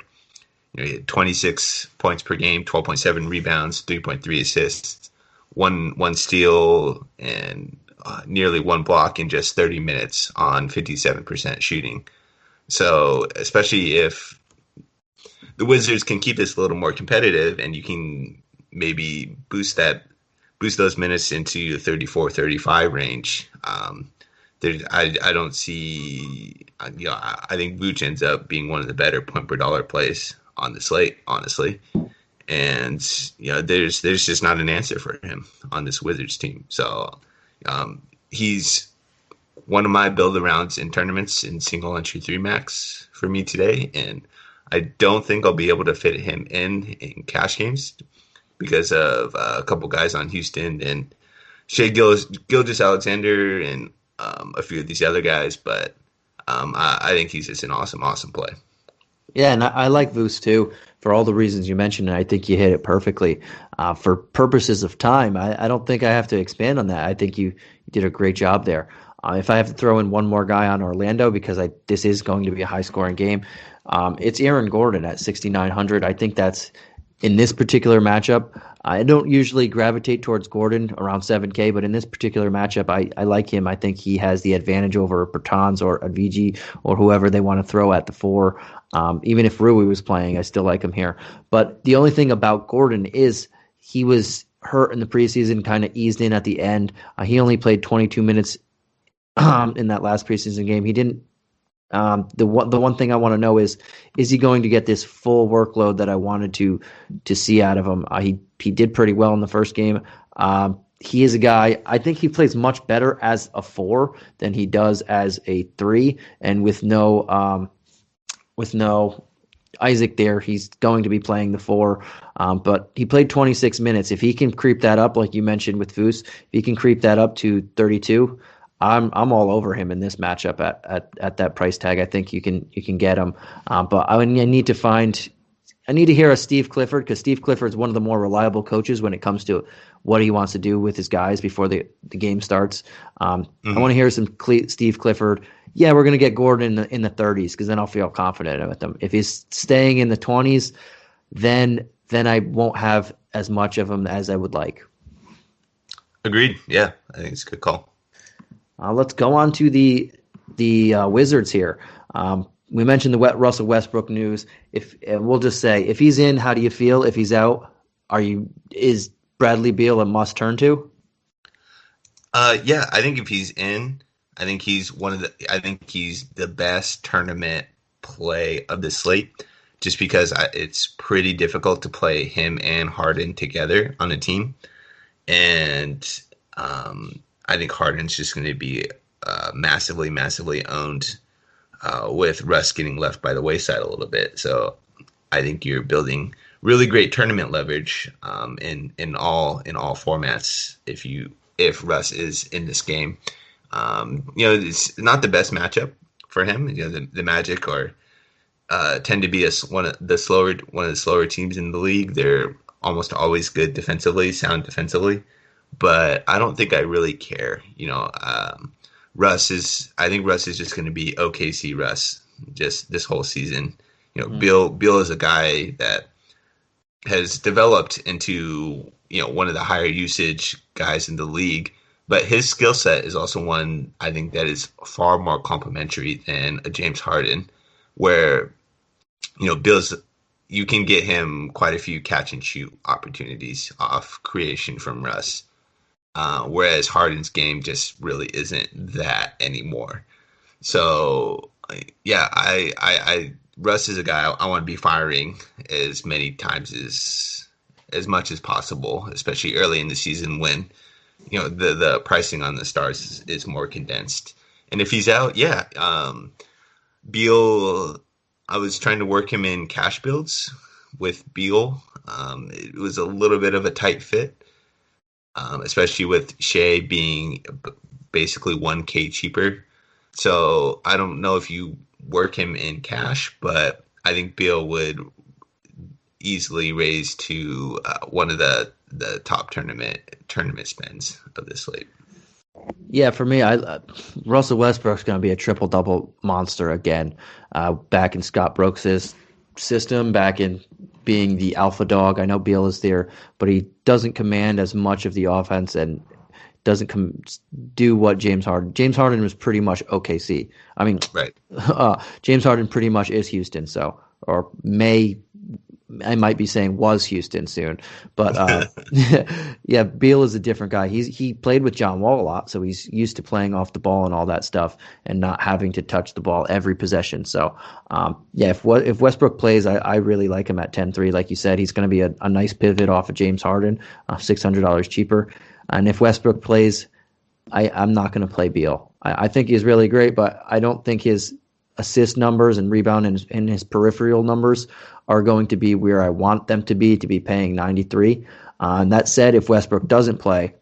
he had 26 points per game, 12.7 rebounds, 3.3 assists, one steal, and nearly 1 block in just 30 minutes on 57% shooting. So especially if the Wizards can keep this a little more competitive and you can maybe boost those minutes into the 34, 35 range, I don't see, I think Vooch ends up being one of the better point per dollar plays on the slate, honestly. And, there's just not an answer for him on this Wizards team. So he's one of my build arounds in tournaments in single entry 3 max for me today. And I don't think I'll be able to fit him in cash games because of a couple guys on Houston and Shai Gilgeous-Alexander and a few of these other guys. But I think he's just an awesome play. Yeah, and I like Vooch too for all the reasons you mentioned, and I think you hit it perfectly. For purposes of time, I don't think I have to expand on that. I think you did a great job there. If I have to throw in one more guy on Orlando, because this is going to be a high-scoring game, it's Aaron Gordon at 6,900. I think that's, in this particular matchup, I don't usually gravitate towards Gordon around 7K, but in this particular matchup, I like him. I think he has the advantage over Bertans or Adviji or whoever they want to throw at the 4. Even if Rui was playing, I still like him here. But the only thing about Gordon is he was hurt in the preseason, kind of eased in at the end. He only played 22 minutes in that last preseason game. He didn't. The one thing I want to know is he going to get this full workload that I wanted to see out of him? He did pretty well in the first game. He is a guy, I think he plays much better as a 4 than he does as a 3, and with no Isaac there, he's going to be playing the 4. But he played 26 minutes. If he can creep that up, like you mentioned with Foos, if he can creep that up to 32, I'm all over him in this matchup at that price tag. I think you can get him. But I need to hear a Steve Clifford, because Steve Clifford is one of the more reliable coaches when it comes to what he wants to do with his guys before the game starts. I want to hear some Steve Clifford. Yeah, we're going to get Gordon in the 30s, because then I'll feel confident with him. If he's staying in the 20s, then I won't have as much of him as I would like. Agreed. Yeah, I think it's a good call. Let's go on to the Wizards here. We mentioned the Russell Westbrook news. We'll just say, if he's in, how do you feel? If he's out, is Bradley Beal a must turn to? Yeah, I think if he's in, I think he's the best tournament play of the slate, just because it's pretty difficult to play him and Harden together on a team, and I think Harden's just going to be massively owned with Russ getting left by the wayside a little bit. So I think you're building really great tournament leverage in all formats if Russ is in this game. It's not the best matchup for him. The Magic tend to be one of the slower teams in the league. They're almost always good defensively, sound defensively. But I don't think I really care. I think Russ is just going to be OKC Russ just this whole season. Bill is a guy that has developed into one of the higher usage guys in the league, but his skill set is also one I think that is far more complementary than a James Harden, where you can get him quite a few catch and shoot opportunities off creation from Russ. Whereas Harden's game just really isn't that anymore. So yeah, Russ is a guy I want to be firing as many times as much as possible, especially early in the season when the pricing on the stars is more condensed. And if he's out, Beal, I was trying to work him in cash builds with Beal. It was a little bit of a tight fit. Especially with Shai being basically 1K cheaper. So I don't know if you work him in cash, but I think Beal would easily raise to one of the top tournament spends of this slate. Yeah, for me, Russell Westbrook's going to be a triple-double monster again. Back in Scott Brooks' system, back in being the alpha dog. I know Beal is there, but he doesn't command as much of the offense and doesn't do what James Harden. James Harden was pretty much OKC. I mean, right. James Harden pretty much is Houston, I might be saying was Houston soon, but yeah, Beal is a different guy. He played with John Wall a lot, so he's used to playing off the ball and all that stuff, and not having to touch the ball every possession. So yeah, if Westbrook plays, I really like him at 10-3. Like you said, he's going to be a nice pivot off of James Harden, $600 cheaper. And if Westbrook plays, I'm not going to play Beal. I think he's really great, but I don't think his assist numbers and rebound and his peripheral numbers are going to be where I want them to be paying 93. And that said, if Westbrook doesn't play,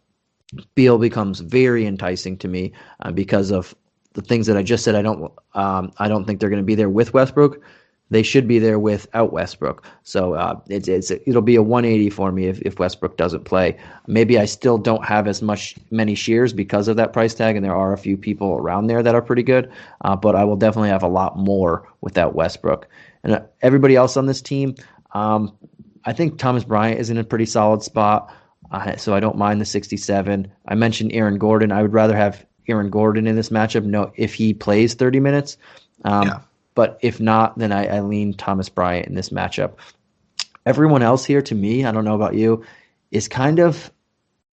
Beal becomes very enticing to me because of the things that I just said. I don't think they're going to be there with Westbrook. They should be there without Westbrook. So it'll be a 180 for me if Westbrook doesn't play. Maybe I still don't have many shares because of that price tag, and there are a few people around there that are pretty good. But I will definitely have a lot more without Westbrook. And everybody else on this team, I think Thomas Bryant is in a pretty solid spot. So I don't mind the 67. I mentioned Aaron Gordon. I would rather have Aaron Gordon in this matchup. If he plays 30 minutes. Yeah. But if not, then I lean Thomas Bryant in this matchup. Everyone else here, to me, I don't know about you, is kind of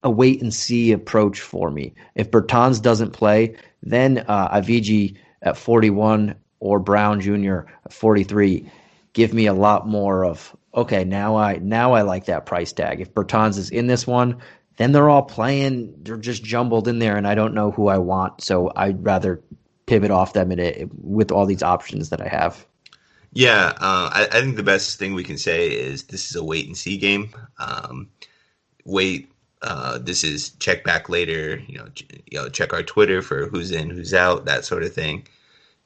a wait-and-see approach for me. If Bertans doesn't play, then Avicii at 41 or Brown Jr. at 43 give me a lot more of, okay, now I like that price tag. If Bertans is in this one, then they're all playing. They're just jumbled in there, and I don't know who I want, so I'd rather pivot off them with all these options that I have. Yeah, I think the best thing we can say is this is a wait and see game. This is check back later. Check our Twitter for who's in, who's out, that sort of thing.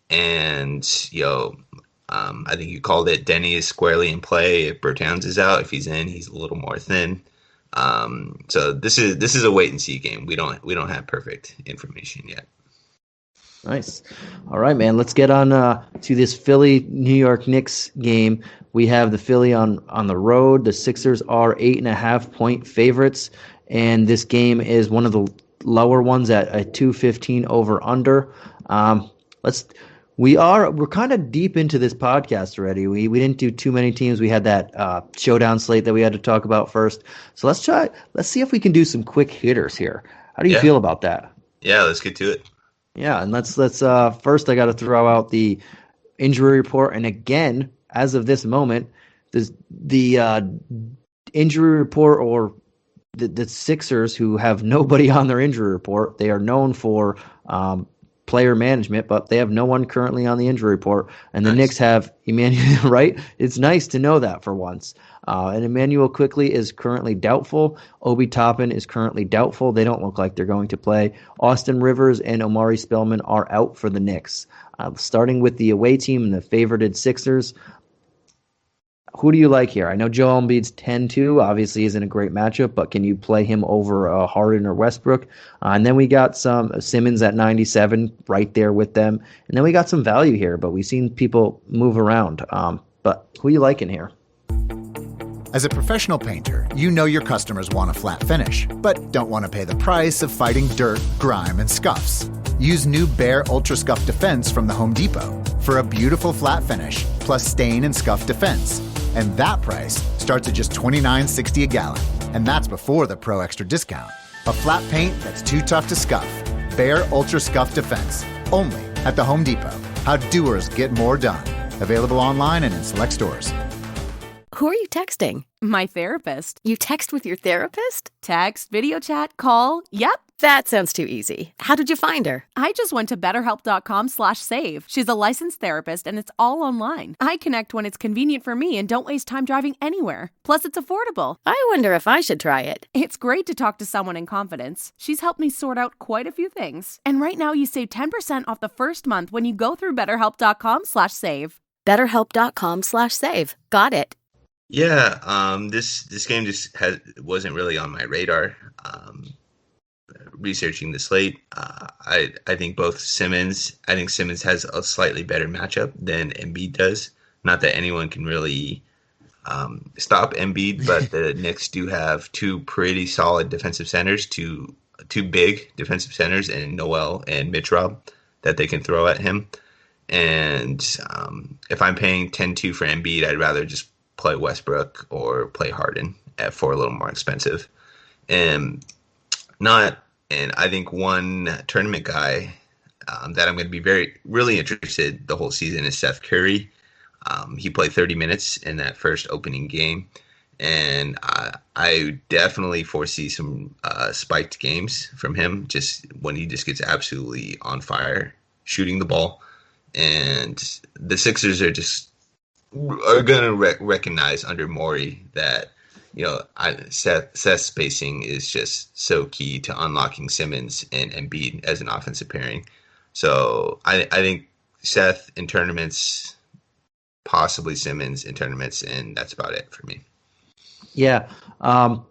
And I think you called it. Denny is squarely in play. If Bertans is out, if he's in, he's a little more thin. So this is a wait and see game. We don't have perfect information yet. Nice. All right, man. Let's get on to this Philly-New York Knicks game. We have the Philly on the road. The Sixers are 8.5-point favorites, and this game is one of the lower ones at a 215 over under. We're kind of deep into this podcast already. We didn't do too many teams. We had that Showdown Slate that we had to talk about first. So let's see if we can do some quick hitters here. How do you feel about that? Yeah, let's get to it. Yeah, and let's first I got to throw out the injury report. And again, as of this moment, the injury report, or the Sixers, who have nobody on their injury report, they are known for player management, but they have no one currently on the injury report. And the Knicks have Emmanuel, right? It's nice to know that for once. And Emmanuel Quickley is currently doubtful. Obi Toppin is currently doubtful. They don't look like they're going to play. Austin Rivers and Omari Spellman are out for the Knicks. Starting with the away team and the favorited Sixers, who do you like here? I know Joel Embiid's 10-2. Obviously, isn't a great matchup, but can you play him over Harden or Westbrook? And then we got some Simmons at 97 right there with them. And then we got some value here, but we've seen people move around. But who you liking here? As a professional painter, you know your customers want a flat finish, but don't want to pay the price of fighting dirt, grime, and scuffs. Use new Behr Ultra Scuff Defense from the Home Depot for a beautiful flat finish, plus stain and scuff defense. And that price starts at just $29.60 a gallon. And that's before the Pro Extra discount. A flat paint that's too tough to scuff. Behr Ultra Scuff Defense. Only at the Home Depot. How doers get more done. Available online and in select stores. Who are you texting? My therapist. You text with your therapist? Text, video chat, call. Yep. That sounds too easy. How did you find her? I just went to betterhelp.com/save. She's a licensed therapist and it's all online. I connect when it's convenient for me and don't waste time driving anywhere. Plus, it's affordable. I wonder if I should try it. It's great to talk to someone in confidence. She's helped me sort out quite a few things. And right now you save 10% off the first month when you go through betterhelp.com/save. betterhelp.com/save. Got it. Yeah, this game just wasn't really on my radar. Researching the slate, I think Simmons has a slightly better matchup than Embiid does. Not that anyone can really stop Embiid, but the Knicks do have two pretty solid defensive centers, two big defensive centers, and Noel and Mitch Rob that they can throw at him. And if I'm paying 10-2 for Embiid, I'd rather just play Westbrook or play Harden for a little more expensive. And I think one tournament guy that I'm going to be really interested the whole season is Seth Curry. He played 30 minutes in that first opening game, and I definitely foresee some spiked games from him, just when he just gets absolutely on fire shooting the ball. And the Sixers are going to recognize under Morey that Seth's spacing is just so key to unlocking Simmons and Embiid as an offensive pairing. So I think Seth in tournaments, possibly Simmons in tournaments, and that's about it for me. Yeah, I'm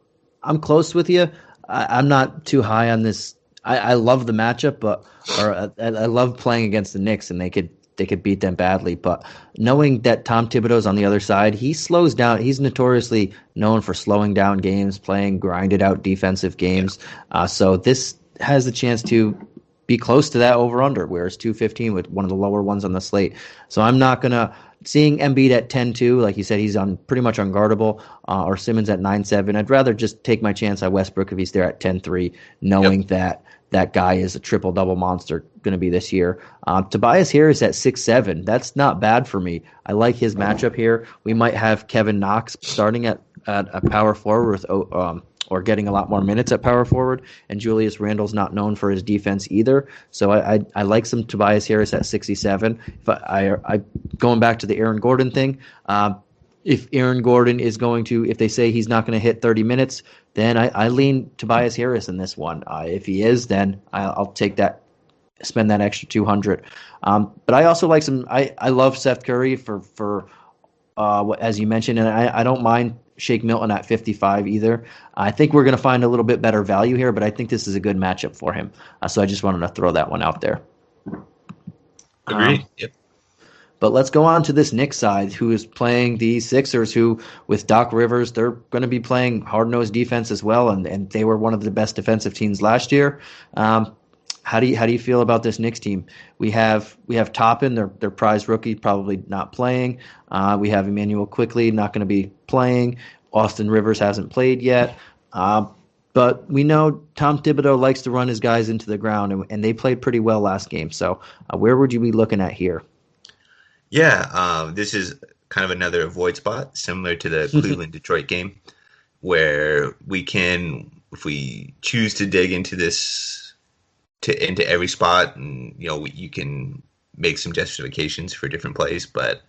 close with you. I'm not too high on this. I love the matchup, I love playing against the Knicks, and they could beat them badly. But knowing that Tom Thibodeau's on the other side, he slows down. He's notoriously known for slowing down games, playing grinded out defensive games. So this has a chance to be close to that over-under, where it's 215 with one of the lower ones on the slate. So I'm not going to – seeing Embiid at 10-2, like you said, he's pretty much unguardable, or Simmons at 9-7. I'd rather just take my chance on Westbrook if he's there at 10-3, knowing that guy is a triple-double monster going to be this year. Tobias Harris at 6-7. That's not bad for me. I like his matchup here. We might have Kevin Knox starting at a power forward or getting a lot more minutes at power forward, and Julius Randle's not known for his defense either. So I like some Tobias Harris at 67. Going back to the Aaron Gordon thing, if Aaron Gordon is if they say he's not going to hit 30 minutes, then I lean Tobias Harris in this one. If he is, then I'll take that, spend that extra 200. But I also like I love Seth Curry for as you mentioned, and I don't mind Shake Milton at 55 either. I think we're going to find a little bit better value here, but I think this is a good matchup for him. So I just wanted to throw that one out there. Agreed. Yep. But let's go on to this Knicks side, who is playing the Sixers, who, with Doc Rivers, they're going to be playing hard-nosed defense as well, and they were one of the best defensive teams last year. How do you feel about this Knicks team? We have Toppin, their prize rookie, probably not playing. We have Emmanuel Quickley not going to be playing. Austin Rivers hasn't played yet. But we know Tom Thibodeau likes to run his guys into the ground, and they played pretty well last game. So where would you be looking at here? Yeah, this is kind of another avoid spot, similar to the Cleveland-Detroit game, where we can, if we choose to dig into this, into every spot, and you can make some justifications for different plays. But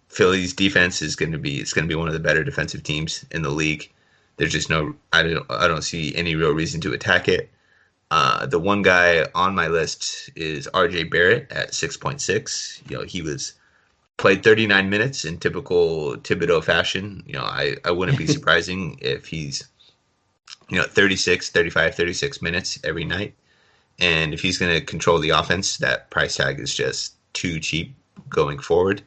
Philly's defense is going to be one of the better defensive teams in the league. There's just I don't see any real reason to attack it. The one guy on my list is RJ Barrett at 6.6. He played 39 minutes in typical Thibodeau fashion. I wouldn't be surprising if he's 36 minutes every night. And if he's going to control the offense, that price tag is just too cheap going forward.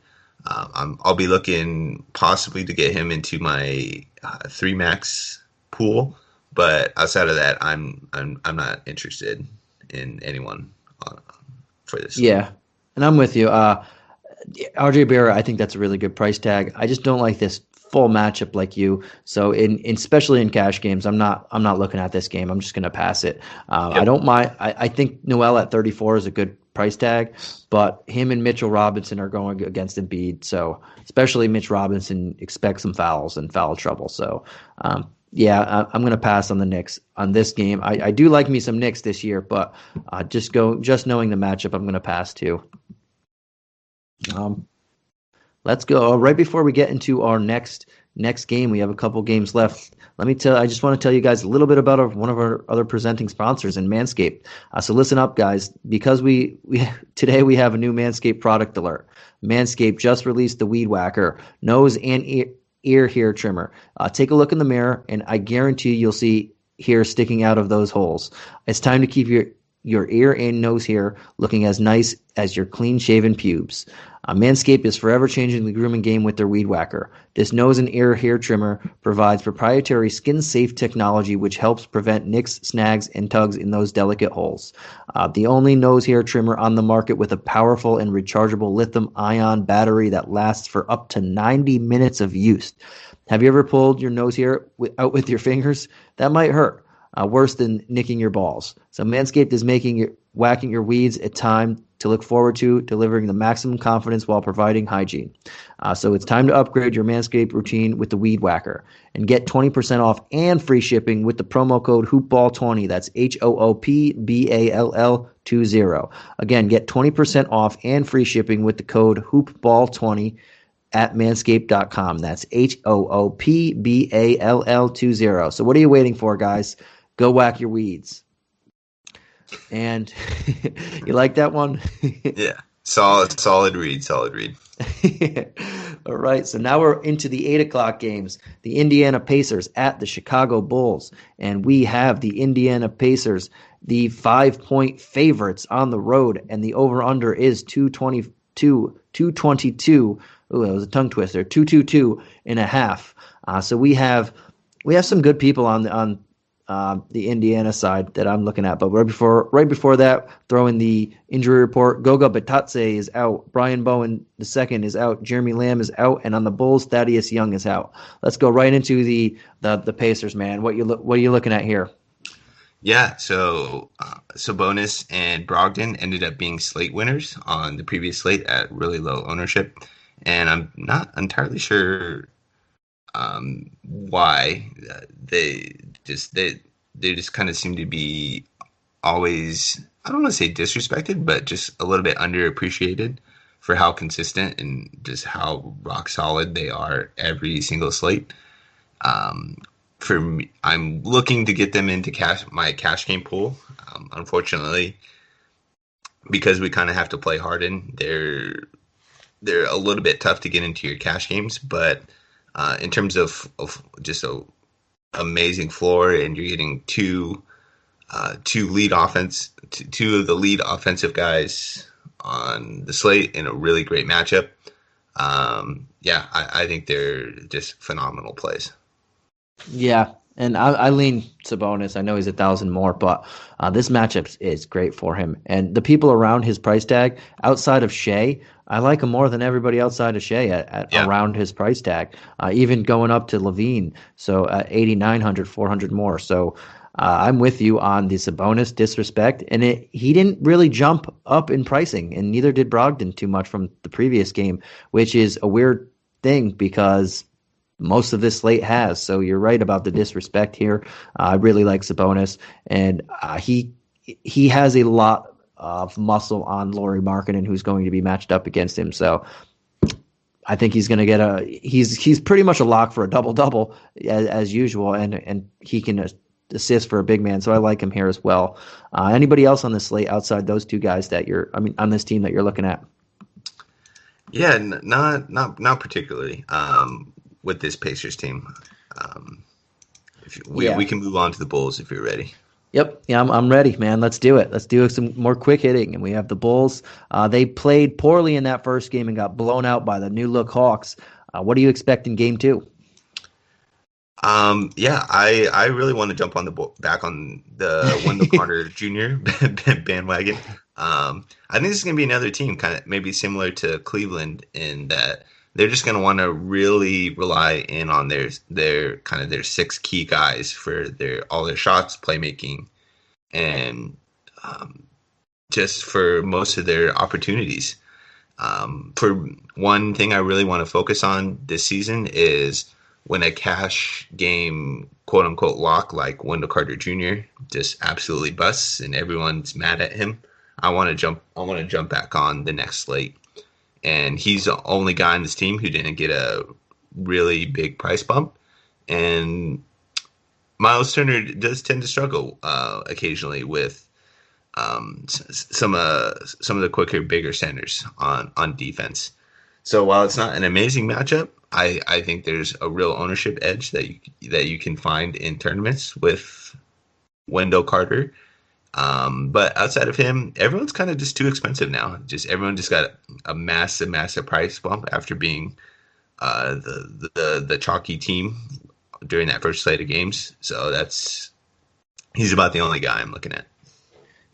I'll be looking possibly to get him into my 3 max pool. But outside of that, I'm not interested in anyone for this. Yeah, and I'm with you. RJ Barrett, I think that's a really good price tag. I just don't like this full matchup like you. So especially in cash games, I'm not looking at this game. I'm just going to pass it. I don't mind. I think Noel at 34 is a good price tag, but him and Mitchell Robinson are going against Embiid. So especially Mitch Robinson expects some fouls and foul trouble. So Yeah, I'm going to pass on the Knicks on this game. I do like me some Knicks this year, but just knowing the matchup, I'm going to pass too. Let's go right before we get into our next game. We have a couple games left. I just want to tell you guys a little bit about one of our other presenting sponsors in Manscaped. So listen up, guys, because today we have a new Manscaped product alert. Manscaped just released the Weed Whacker nose and ear hair trimmer. Take a look in the mirror, and I guarantee you'll see hair sticking out of those holes. It's time to keep your ear and nose hair looking as nice as your clean-shaven pubes. Manscaped is forever changing the grooming game with their Weed Whacker. This nose and ear hair trimmer provides proprietary skin-safe technology which helps prevent nicks, snags, and tugs in those delicate holes. The only nose hair trimmer on the market with a powerful and rechargeable lithium-ion battery that lasts for up to 90 minutes of use. Have you ever pulled your nose hair out with your fingers? That might hurt. Worse than nicking your balls. So Manscaped is making whacking your weeds a time to look forward to, delivering the maximum confidence while providing hygiene. So it's time to upgrade your Manscaped routine with the Weed Whacker and get 20% off and free shipping with the promo code HoopBall20. That's HOOPBALL20. Again, get 20% off and free shipping with the code HoopBall20 at manscaped.com. That's HOOPBALL20. So what are you waiting for, guys? Go whack your weeds. And you like that one? Yeah. Solid read. All right. So now we're into the 8:00 games. The Indiana Pacers at the Chicago Bulls. And we have the Indiana Pacers, the 5-point favorites on the road. And the over-under is 222. Ooh, that was a tongue twister. 222.5. So we have some good people on the Indiana side that I'm looking at. But right before that, throw in the injury report. Goga Batadze is out. Brian Bowen II is out. Jeremy Lamb is out. And on the Bulls, Thaddeus Young is out. Let's go right into the Pacers, man. What are you looking at here? Yeah, so Sabonis and Brogdon ended up being slate winners on the previous slate at really low ownership. And I'm not entirely sure why they just kind of seem to be always, I don't want to say disrespected, but just a little bit underappreciated for how consistent and just how rock solid they are every single slate. For me, I'm looking to get them into my cash game pool. Unfortunately, because we kind of have to play Harden, they're a little bit tough to get into your cash games, but in terms of just a amazing floor, and you're getting two of the lead offensive guys on the slate in a really great matchup. I think they're just phenomenal plays. Yeah, and I lean Sabonis. I know he's 1,000 more, but this matchup is great for him. And the people around his price tag, outside of Shea, I like him more than everybody outside of Shea around his price tag, even going up to Levine. So 8,900, 400 more. So I'm with you on the Sabonis disrespect. And he didn't really jump up in pricing, and neither did Brogdon too much from the previous game, which is a weird thing because most of this slate has. So you're right about the disrespect here. I really like Sabonis, and he has a lot of muscle on Lauri Markkanen, who's going to be matched up against him. So I think he's going to get he's pretty much a lock for a double-double as usual, and he can assist for a big man. So I like him here as well. Anybody else on this slate outside those two guys on this team that you're looking at? Yeah, not particularly. With this Pacers team, we can move on to the Bulls if you're ready. Yep, yeah, I'm ready, man. Let's do it. Let's do some more quick hitting. And we have the Bulls. They played poorly in that first game and got blown out by the new look Hawks. What do you expect in game 2? I really want to jump back on the Wendell Carter Jr. bandwagon. I think this is going to be another team kind of maybe similar to Cleveland in that they're just going to want to really rely in on their 6 key guys for all their shots, playmaking, and just for most of their opportunities. For one thing I really want to focus on this season is when a cash game, quote unquote, lock like Wendell Carter Jr. just absolutely busts and everyone's mad at him, I want to jump back on the next slate. And he's the only guy on this team who didn't get a really big price bump. And Miles Turner does tend to struggle occasionally with some of the quicker, bigger centers on defense. So while it's not an amazing matchup, I think there's a real ownership edge that you can find in tournaments with Wendell Carter. But outside of him, everyone's kind of just too expensive now. Everyone just got a massive price bump after being the chalky team during that first slate of games. So he's about the only guy I'm looking at.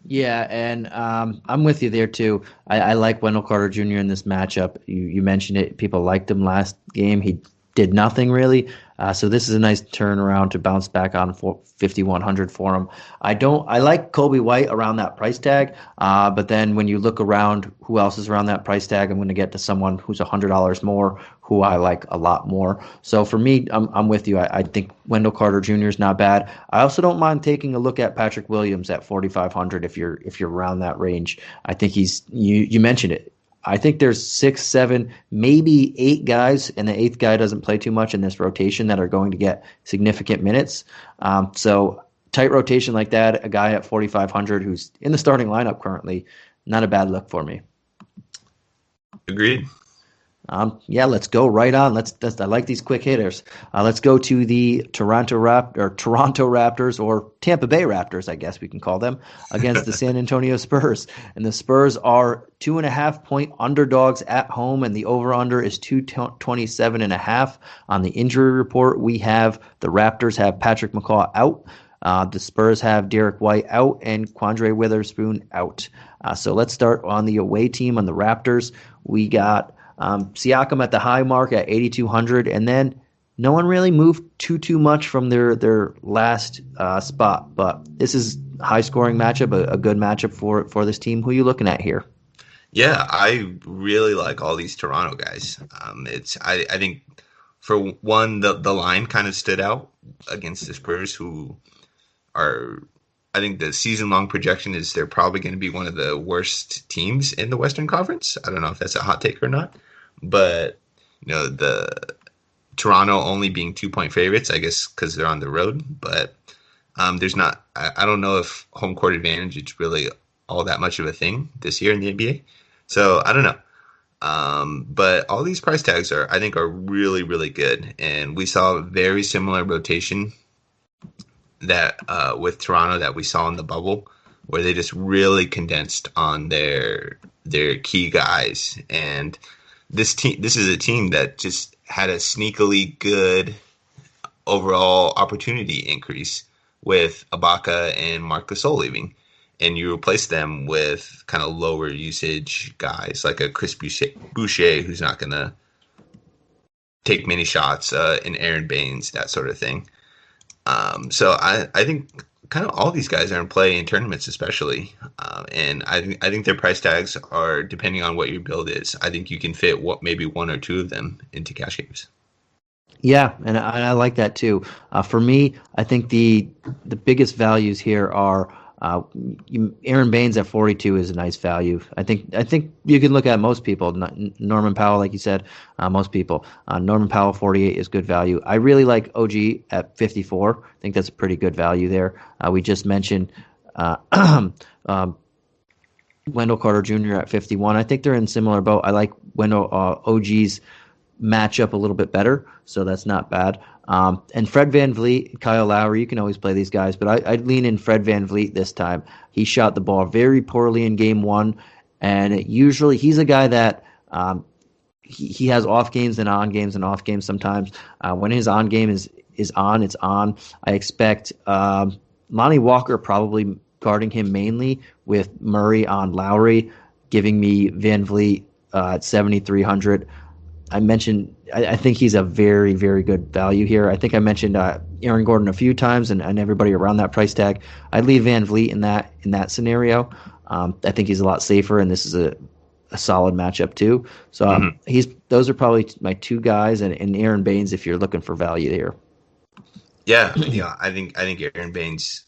Yeah, and I'm with you there too. I like Wendell Carter Jr. in this matchup. You mentioned it. People liked him last game. He did nothing really. So this is a nice turnaround to bounce back on 5,100 for him. I like Kobe White around that price tag, but then when you look around who else is around that price tag, I'm going to get to someone who's $100 more, who I like a lot more. So for me, I'm with you. I think Wendell Carter Jr. is not bad. I also don't mind taking a look at Patrick Williams at 4,500 if you're around that range. I think you mentioned it. I think there's 6, 7, maybe 8 guys, and the 8th guy doesn't play too much in this rotation that are going to get significant minutes. So tight rotation like that, a guy at 4,500 who's in the starting lineup currently, not a bad look for me. Agreed. Yeah, let's go right on. I like these quick hitters. Let's go to the Toronto Raptors, or Tampa Bay Raptors, I guess we can call them, against the San Antonio Spurs. And the Spurs are 2.5-point underdogs at home, and the over/under is 227.5. On the injury report, we have the Raptors have Patrick McCaw out. The Spurs have Derek White out and Quandre Witherspoon out. So let's start on the away team on the Raptors. We got Siakam at the high mark at 8,200, and then no one really moved too much from their last spot. But this is a high-scoring matchup, a good matchup for this team. Who are you looking at here? Yeah, I really like all these Toronto guys. I think for one, the line kind of stood out against the Spurs, who are, I think the season-long projection is they're probably going to be one of the worst teams in the Western Conference. I don't know if that's a hot take or not, but the Toronto only being 2-point favorites, I guess, because they're on the road. But there's not. I don't know if home court advantage is really all that much of a thing this year in the NBA. So I don't know. But all these price tags I think are really, really good, and we saw a very similar rotation that with Toronto that we saw in the bubble, where they just really condensed on their key guys. And this is a team that just had a sneakily good overall opportunity increase with Ibaka and Marc Gasol leaving, and you replace them with kind of lower usage guys like a Chris Boucher, who's not going to take many shots, and Aaron Baines, that sort of thing. So I think kind of all these guys are in play in tournaments, especially, and I think their price tags are, depending on what your build is, I think you can fit maybe 1 or 2 of them into cash games. Yeah, and I like that too. For me, I think the biggest values here are Aaron Baines at 42 is a nice value. I think you can look at most people. Norman Powell, like you said, most people. Norman Powell 48 is good value. I really like OG at 54. I think that's a pretty good value there. We just mentioned Wendell Carter Jr. at 51. I think they're in similar boat. I like OG's matchup a little bit better, so that's not bad. And Fred VanVleet, Kyle Lowry, you can always play these guys, but I'd lean in Fred VanVleet this time. He shot the ball very poorly in game 1, and usually he's a guy that he has off games and on games and off games sometimes. When his on game is on, it's on. I expect Lonnie Walker probably guarding him mainly, with Murray on Lowry, giving me VanVleet at 7,300. I think he's a very, very good value here. I think I mentioned Aaron Gordon a few times, and everybody around that price tag. I'd leave VanVleet in that scenario. I think he's a lot safer, and this is a a solid matchup too. So those are probably my two guys, and Aaron Baines if you're looking for value here. Yeah, I think Aaron Baines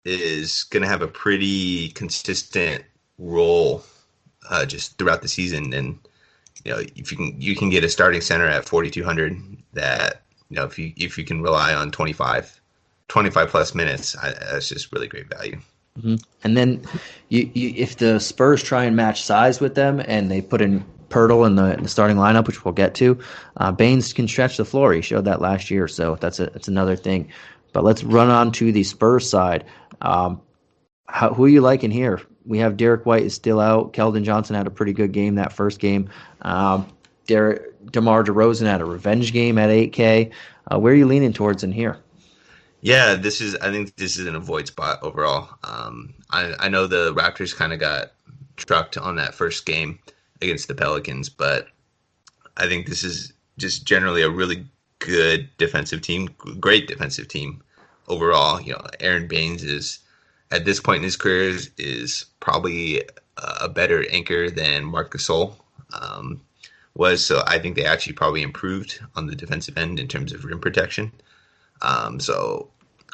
is going to have a pretty consistent role just throughout the season, and if you can get a starting center at 4,200 that if you can rely on 25 plus minutes, that's just really great value. Mm-hmm. And then if the Spurs try and match size with them and they put in Pirtle in the starting lineup, which we'll get to, Baines can stretch the floor. He showed that last year, so that's another thing. But let's run on to the Spurs side. Who are you liking here? We have Derek White is still out. Keldon Johnson had a pretty good game that first game. DeMar DeRozan had a revenge game at 8K. Where are you leaning towards in here? Yeah, I think this is an avoid spot overall. I know the Raptors kind of got trucked on that first game against the Pelicans, but I think this is just generally a really good defensive team, great defensive team overall. Aaron Baines is, at this point in his career, is probably a better anchor than Marc Gasol was. So I think they actually probably improved on the defensive end in terms of rim protection. So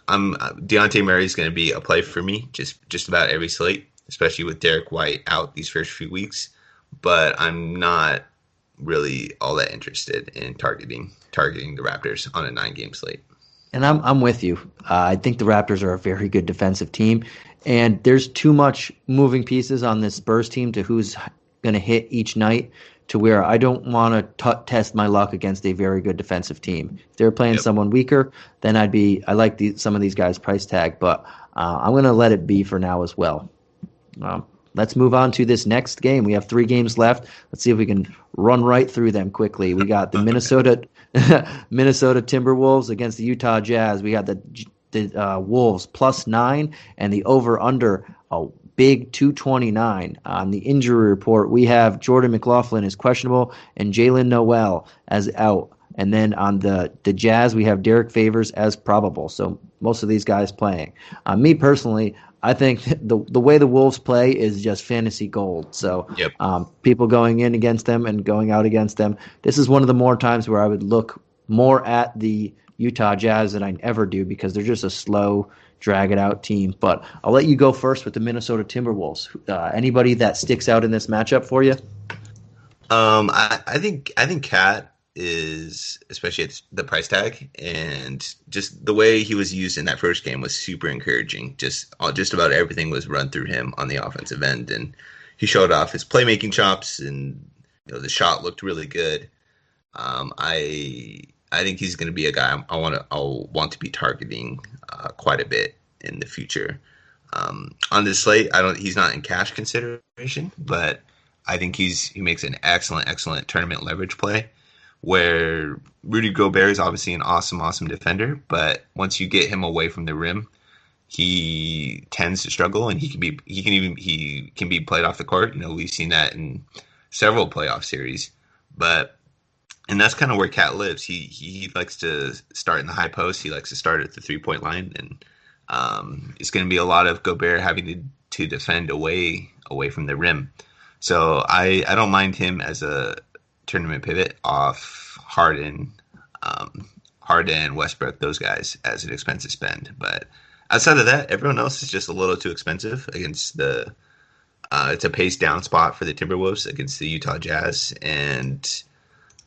Dejounte Murray is going to be a play for me just about every slate, especially with Derek White out these first few weeks. But I'm not really all that interested in targeting the Raptors on a 9-game slate. And I'm with you. I think the Raptors are a very good defensive team, and there's too much moving pieces on this Spurs team to who's going to hit each night to where I don't want to test my luck against a very good defensive team. If they're playing someone weaker, then I like some of these guys' price tag, but I'm going to let it be for now as well. Let's move on to this next game. We have 3 games left. Let's see if we can run right through them quickly. We got the Minnesota Timberwolves against the Utah Jazz. We got the Wolves +9 and the over-under a big 229. On the injury report, we have Jordan McLaughlin is questionable and Jalen Noel as out. And then on the Jazz, we have Derek Favors as probable. So most of these guys playing. Me personally, I think the way the Wolves play is just fantasy gold. So people going in against them and going out against them. This is one of the more times where I would look more at the Utah Jazz than I ever do because they're just a slow, drag-it-out team. But I'll let you go first with the Minnesota Timberwolves. Anybody that sticks out in this matchup for you? I think Cat is, especially at the price tag, and just the way he was used in that first game was super encouraging. Just about everything was run through him on the offensive end, and he showed off his playmaking chops, and the shot looked really good. I think he's going to be a guy I'll want to be targeting quite a bit in the future. On this slate, he's not in cash consideration, but I think he makes an excellent tournament leverage play, where Rudy Gobert is obviously an awesome defender, but once you get him away from the rim, he tends to struggle, and he can be played off the court. We've seen that in several playoff series, and that's kind of where Cat lives. He likes to start in the high post. He likes to start at the 3-point line, and it's going to be a lot of Gobert having to defend away from the rim. So I don't mind him as a tournament pivot off Harden, Westbrook, those guys as an expensive spend. But outside of that, everyone else is just a little too expensive against it's a pace down spot for the Timberwolves against the Utah Jazz, and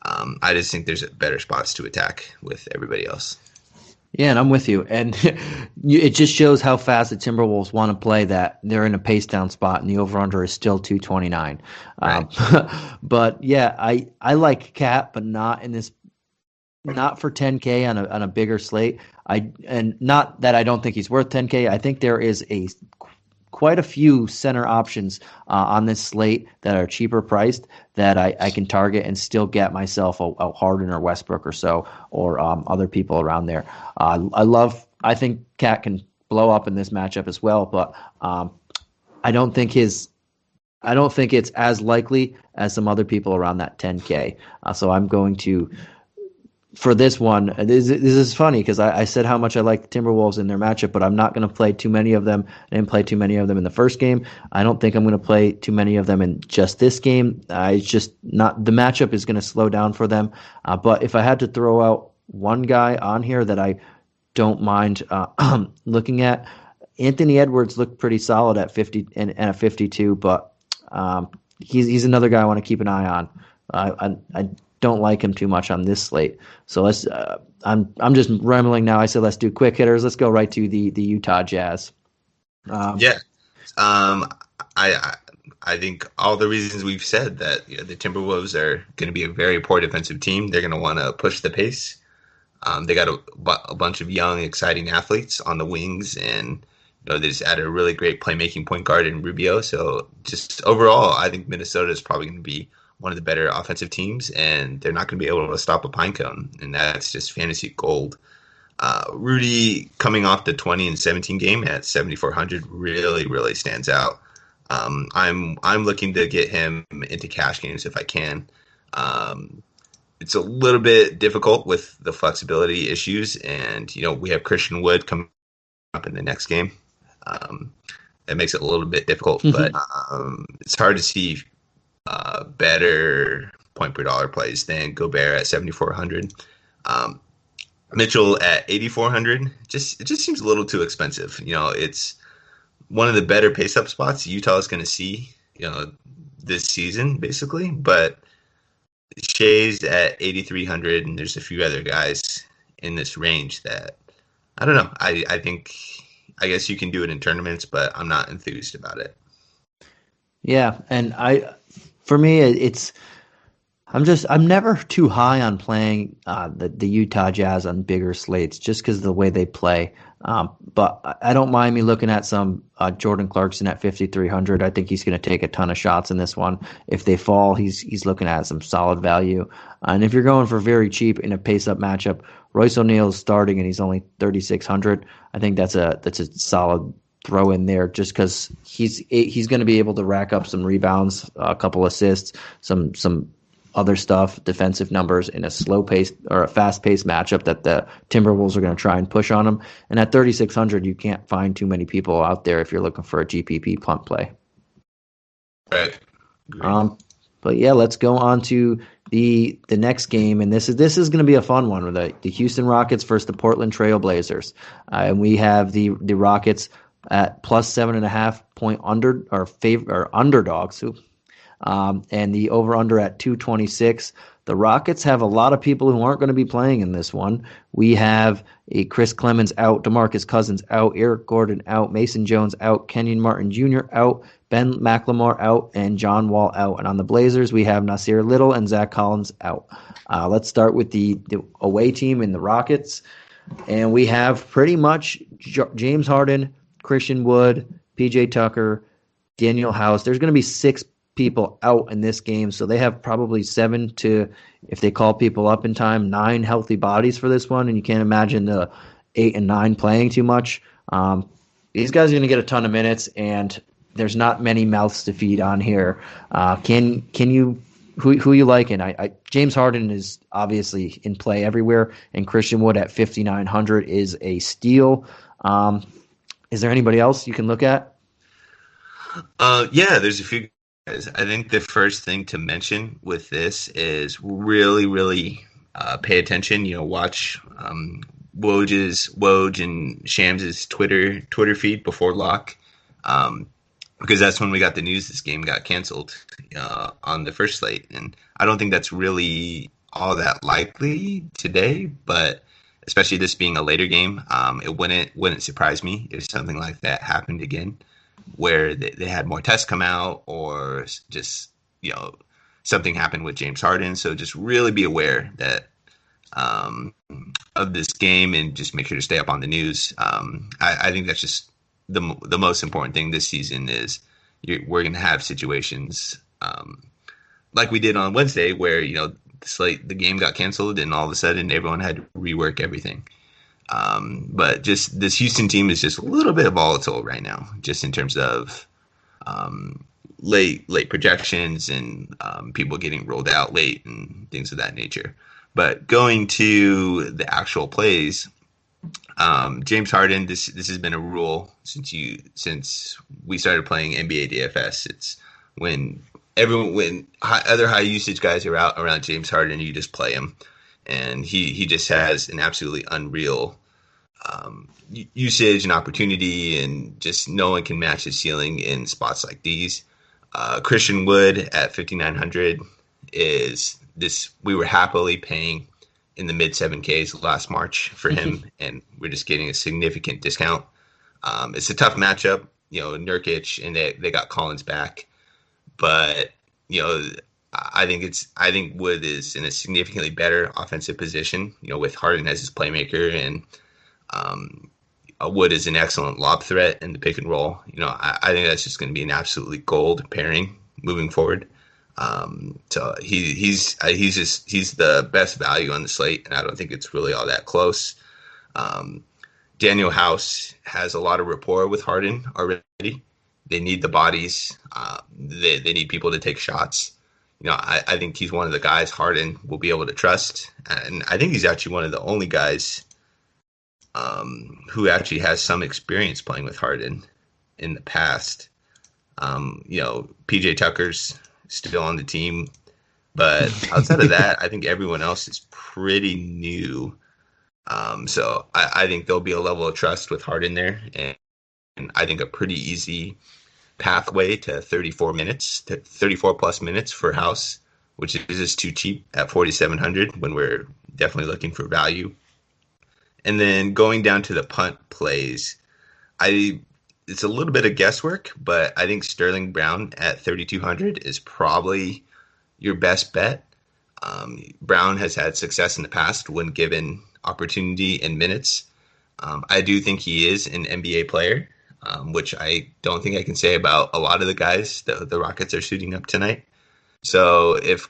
I just think there's better spots to attack with everybody else. Yeah, and I'm with you. And it just shows how fast the Timberwolves want to play that they're in a pace down spot, and the over-under is still 229. Right. But yeah, I like Cat, but not for 10K on a bigger slate. And not that I don't think he's worth 10K. I think there is quite a few center options on this slate that are cheaper priced that I can target and still get myself a Harden or Westbrook or so, or other people around there. I think Cat can blow up in this matchup as well, but I don't think it's as likely as some other people around that 10K. So I'm going to for this one, this is funny because I said how much I like the Timberwolves in their matchup, but I'm not going to play too many of them. I didn't play too many of them in the first game. I don't think I'm going to play too many of them in just this game. It's just not, the matchup is going to slow down for them. But if I had to throw out one guy on here that I don't mind looking at, Anthony Edwards looked pretty solid at 50 and at 52, but he's another guy I want to keep an eye on. I don't like him too much on this slate. So let's. I'm just rambling now. I said let's do quick hitters. Let's go right to the Utah Jazz. I think all the reasons we've said that the Timberwolves are going to be a very poor defensive team. They're going to want to push the pace. They got a bunch of young, exciting athletes on the wings, and they just added a really great playmaking point guard in Rubio. So just overall, I think Minnesota is probably going to be one of the better offensive teams, and they're not going to be able to stop a pine cone, and that's just fantasy gold. Rudy coming off the 20 and 17 game at 7,400 really, really stands out. I'm looking to get him into cash games if I can. It's a little bit difficult with the flexibility issues, and we have Christian Wood coming up in the next game. That makes it a little bit difficult, but it's hard to see better point per dollar plays than Gobert at 7,400. Mitchell at 8,400. It just seems a little too expensive. It's one of the better pace up spots Utah is going to see, this season basically. But Shea's at 8,300, and there's a few other guys in this range that I don't know. I guess you can do it in tournaments, but I'm not enthused about it. Yeah, and for me, I'm never too high on playing the Utah Jazz on bigger slates just because of the way they play. But I don't mind me looking at some Jordan Clarkson at 5,300. I think he's going to take a ton of shots in this one. If they fall, he's looking at some solid value. And if you're going for very cheap in a pace-up matchup, Royce O'Neal is starting and he's only 3,600. I think that's a solid throw in there just because he's going to be able to rack up some rebounds, a couple assists, some other stuff, defensive numbers in a slow-paced or a fast-paced matchup that the Timberwolves are going to try and push on them. And at 3,600, you can't find too many people out there if you're looking for a GPP punt play. Right. But yeah, let's go on to the next game, and this is going to be a fun one with the Houston Rockets versus the Portland Trail Blazers, and we have the Rockets at plus 7.5 point underdogs. And the over-under at 226. The Rockets have a lot of people who aren't going to be playing in this one. We have a Chris Clemens out, DeMarcus Cousins out, Eric Gordon out, Mason Jones out, Kenyon Martin Jr. out, Ben McLemore out, and John Wall out. And on the Blazers, we have Nasir Little and Zach Collins out. Let's start with the away team in the Rockets. And we have pretty much James Harden, Christian Wood, PJ Tucker, Daniel House. There's going to be 6 people out in this game, so they have probably 7 to, if they call people up in time, 9 healthy bodies for this one, and you can't imagine the 8 and 9 playing too much. These guys are going to get a ton of minutes, and there's not many mouths to feed on here. Can you who you like? And James Harden is obviously in play everywhere, and Christian Wood at 5,900 is a steal. Is there anybody else you can look at? Yeah, there's a few. I think the first thing to mention with this is really, really pay attention. Watch Woj and Shams' Twitter feed before lock, because that's when we got the news this game got canceled on the first slate, and I don't think that's really all that likely today. But especially this being a later game, it wouldn't surprise me if something like that happened again, where they had more tests come out, or just something happened with James Harden. So just really be aware that of this game, and just make sure to stay up on the news. I think that's just the most important thing this season is we're going to have situations like we did on Wednesday, where the game got canceled and all of a sudden everyone had to rework everything. But just this Houston team is just a little bit volatile right now, just in terms of late projections and people getting rolled out late and things of that nature. But going to the actual plays, James Harden. This has been a rule since we started playing NBA DFS. It's when other high usage guys are out around James Harden, you just play him, and he just has an absolutely unreal usage and opportunity, and just no one can match his ceiling in spots like these. Christian Wood at 5,900 is this. We were happily paying in the mid 7Ks last March for him, and we're just getting a significant discount. It's a tough matchup, Nurkic, and they got Collins back, but I think Wood is in a significantly better offensive position, with Harden as his playmaker, and Wood is an excellent lob threat in the pick and roll. I think that's just going to be an absolutely gold pairing moving forward. So he's the best value on the slate, and I don't think it's really all that close. Daniel House has a lot of rapport with Harden already. They need the bodies. They need people to take shots. I think he's one of the guys Harden will be able to trust, and I think he's actually one of the only guys who actually has some experience playing with Harden in the past. PJ Tucker's still on the team, but outside of that, I think everyone else is pretty new. So I think there'll be a level of trust with Harden there, and I think a pretty easy pathway to 34 plus minutes for House, which is just too cheap at 4,700 when we're definitely looking for value. And then going down to the punt plays, it's a little bit of guesswork, but I think Sterling Brown at 3,200 is probably your best bet. Brown has had success in the past when given opportunity and minutes. I do think he is an NBA player, which I don't think I can say about a lot of the guys that the Rockets are shooting up tonight. So if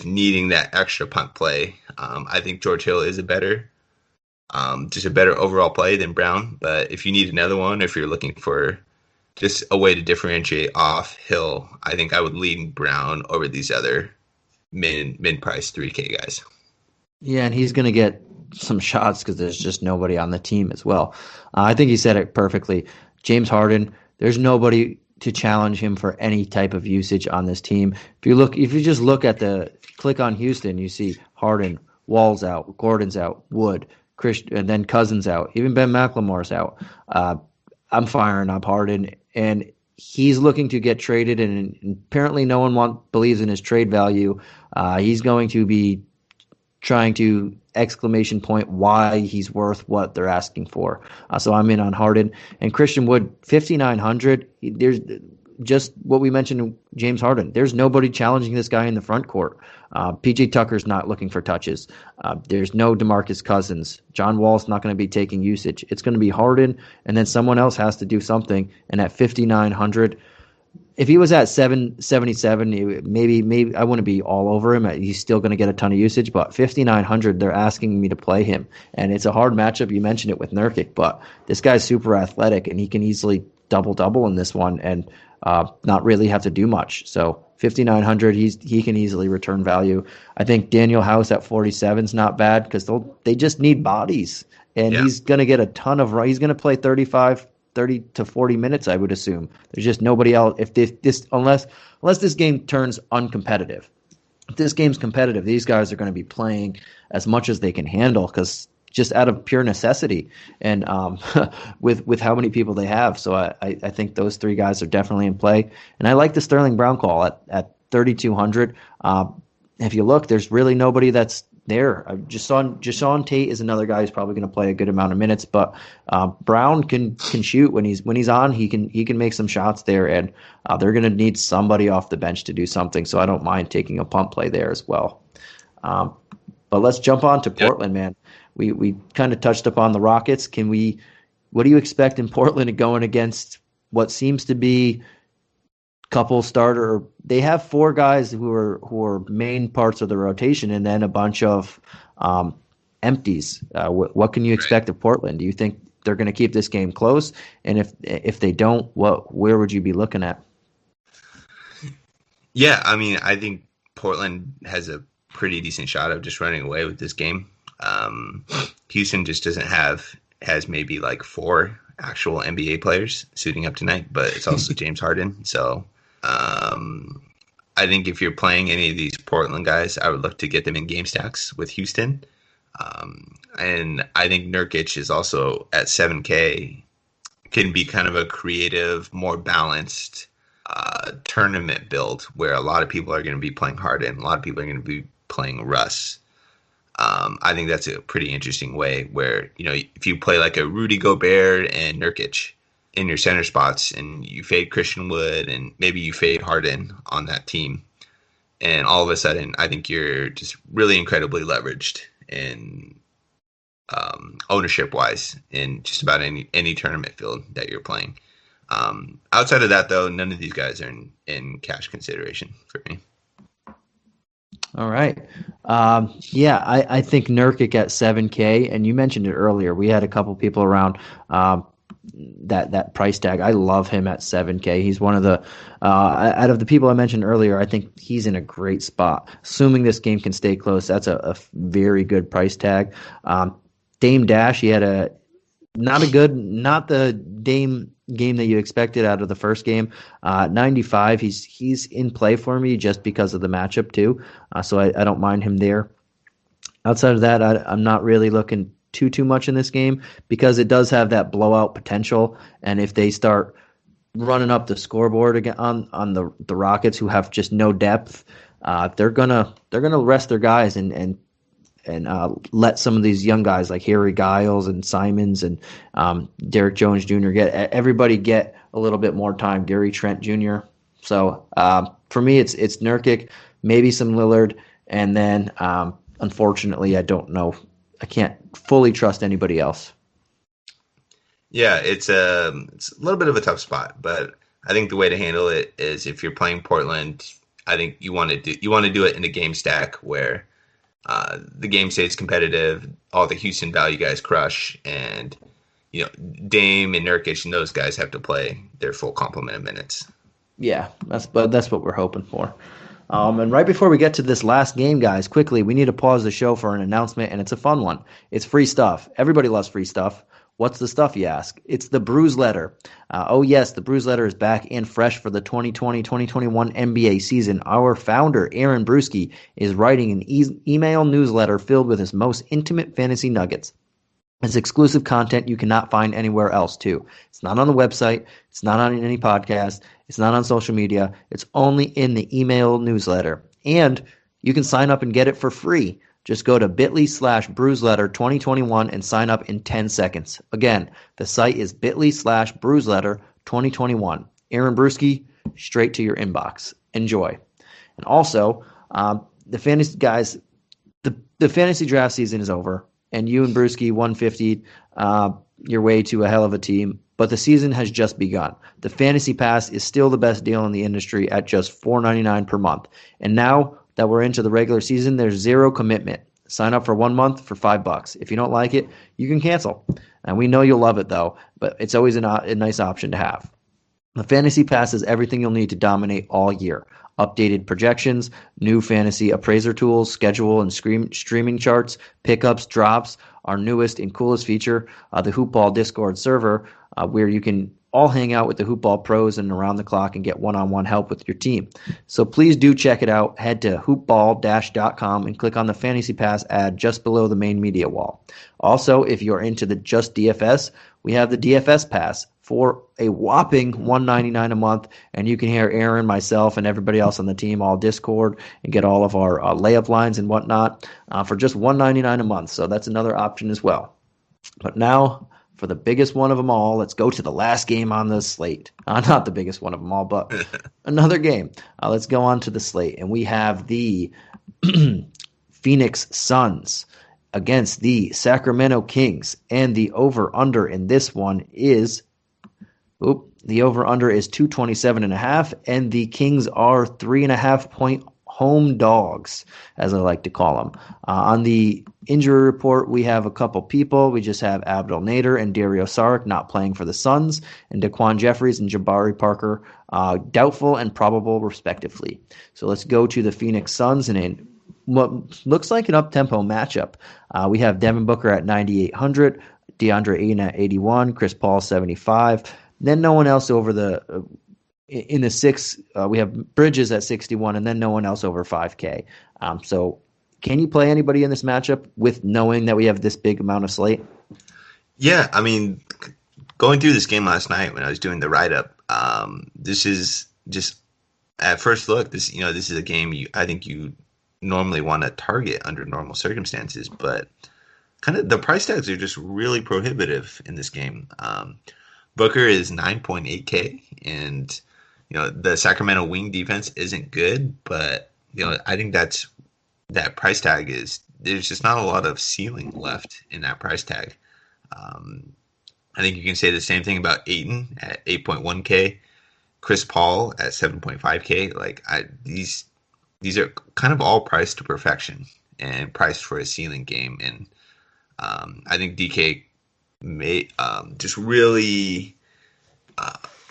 needing that extra punt play, I think George Hill is just a better overall play than Brown. But if you need another one, if you're looking for just a way to differentiate off Hill, I think I would lean Brown over these other mid-price 3K guys. Yeah, and he's going to get some shots because there's just nobody on the team as well. I think he said it perfectly. James Harden, there's nobody to challenge him for any type of usage on this team. If you just look at click on Houston, you see Harden, Wall's out, Gordon's out, Wood, Christian, and then Cousins out. Even Ben McLemore's out. I'm firing up Harden, and he's looking to get traded, and apparently no one believes in his trade value. He's going to be trying to exclamation point why he's worth what they're asking for. So I'm in on Harden. And Christian Wood, 5,900. There's just what we mentioned, James Harden. There's nobody challenging this guy in the front court. PJ Tucker's not looking for touches. There's no DeMarcus Cousins. John Wall's not going to be taking usage. It's going to be Harden, and then someone else has to do something. And at 5,900, if he was at 777, maybe I wouldn't be all over him. He's still going to get a ton of usage, but 5,900, they're asking me to play him. And it's a hard matchup. You mentioned it with Nurkic, but this guy's super athletic, and he can easily double in this one and not really have to do much. So 5,900, he can easily return value. I think Daniel House at 47 is not bad because they just need bodies, and he's going to get a ton of. He's going to play 30 to 40 minutes, I would assume. There's just nobody else. If this unless this game turns uncompetitive. If this game's competitive, these guys are going to be playing as much as they can handle because just out of pure necessity and with how many people they have. So I think those three guys are definitely in play. And I like the Sterling Brown call at 3,200. If you look, there's really nobody that's there. Jason Tate is another guy who's probably going to play a good amount of minutes, but Brown can shoot when he's on. He can make some shots there, and they're going to need somebody off the bench to do something. So I don't mind taking a pump play there as well. But let's jump on to Portland, man. We kind of touched upon the Rockets. What do you expect in Portland going against what seems to be couple starter? They have four guys who are main parts of the rotation, and then a bunch of empties. What can you expect of Portland? Do you think they're going to keep this game close? And if they don't, where would you be looking at? Yeah, I mean, I think Portland has a pretty decent shot of just running away with this game. Houston just has maybe like 4 actual NBA players suiting up tonight, but it's also James Harden. So I think if you're playing any of these Portland guys, I would look to get them in game stacks with Houston. And I think Nurkic is also at 7K, can be kind of a creative, more balanced tournament build where a lot of people are going to be playing Harden, a lot of people are going to be playing Russ. I think that's a pretty interesting way where, if you play like a Rudy Gobert and Nurkic in your center spots and you fade Christian Wood and maybe you fade Harden on that team, and all of a sudden I think you're just really incredibly leveraged in ownership wise in just about any tournament field that you're playing. Outside of that, though, none of these guys are in cash consideration for me. All right. I think Nurkic at 7K, and you mentioned it earlier. We had a couple people around that price tag. I love him at 7K. He's one of the out of the people I mentioned earlier. I think he's in a great spot. Assuming this game can stay close, that's a very good price tag. Dame Dash, he had not the Dame game that you expected out of the first game. 95, he's in play for me just because of the matchup too. So I don't mind him there. Outside of that, I'm not really looking too much in this game because it does have that blowout potential. And if they start running up the scoreboard again on the Rockets, who have just no depth, they're gonna rest their guys and let some of these young guys like Harry Giles and Simons and Derek Jones Jr. get a little bit more time. Gary Trent Jr. So for me, it's Nurkic, maybe some Lillard, and then unfortunately, I don't know. I can't fully trust anybody else. Yeah, it's a little bit of a tough spot, but I think the way to handle it is if you're playing Portland, I think you want to do it in a game stack where the game stays competitive, all the Houston value guys crush, and Dame and Nurkic and those guys have to play their full complement of minutes. Yeah, that's what we're hoping for. And right before we get to this last game, guys, quickly, we need to pause the show for an announcement, and it's a fun one. It's free stuff. Everybody loves free stuff. What's the stuff, you ask? It's the Bruise Letter. Oh, yes, the Bruise Letter is back and fresh for the 2020-2021 NBA season. Our founder, Aaron Bruski, is writing an email newsletter filled with his most intimate fantasy nuggets. It's exclusive content you cannot find anywhere else, too. It's not on the website. It's not on any podcast. It's not on social media. It's only in the email newsletter. And you can sign up and get it for free. Just go to bit.ly/BruiseLetter2021 and sign up in 10 seconds. Again, the site is bit.ly/BruiseLetter2021. Aaron Bruski, straight to your inbox. Enjoy. And also, the fantasy guys, the fantasy draft season is over, and you and Bruski 150 your way to a hell of a team. But the season has just begun. The Fantasy Pass is still the best deal in the industry at just $4.99 per month. And now that we're into the regular season, there's zero commitment. Sign up for 1 month for $5. If you don't like it, you can cancel. And we know you'll love it, though, but it's always a nice option to have. The Fantasy Pass is everything you'll need to dominate all year. Updated projections, new fantasy appraiser tools, schedule and streaming charts, pickups, drops, our newest and coolest feature, the Hoopball Discord server, where you can all hang out with the Hoopball pros and around the clock and get one-on-one help with your team. So please do check it out. Head to hoopball-.com and click on the Fantasy Pass ad just below the main media wall. Also, if you're into the just DFS, we have the DFS Pass for a whopping $1.99 a month, and you can hear Aaron, myself, and everybody else on the team all Discord and get all of our layup lines and whatnot for just $1.99 a month. So that's another option as well. But now, for the biggest one of them all, let's go to the last game on the slate. Not the biggest one of them all, but another game. Let's go on to the slate, and we have the Phoenix Suns against the Sacramento Kings, and the over-under in this one is the over-under is 227.5, and the Kings are 3.5-point home dogs, as I like to call them. On the injury report, we have a couple people. We just have Abdel Nader and Dario Saric not playing for the Suns, and Daquan Jeffries and Jabari Parker doubtful and probable, respectively. So let's go to the Phoenix Suns, and what looks like an up-tempo matchup. We have Devin Booker at 9,800, DeAndre Ayton at 81, Chris Paul 75. Then no one else over in the six. We have Bridges at 61, and then no one else over 5K. So can you play anybody in this matchup with knowing that we have this big amount of slate? Yeah, I mean, going through this game last night when I was doing the write-up, this is just at first look, this is a game I think you normally want to target under normal circumstances, but kind of the price tags are just really prohibitive in this game. Booker is 9.8K, and the Sacramento wing defense isn't good, but I think that price tag there's just not a lot of ceiling left in that price tag. I think you can say the same thing about Ayton at 8.1K, Chris Paul at 7.5K. Like these are kind of all priced to perfection and priced for a ceiling game. And I think DK just really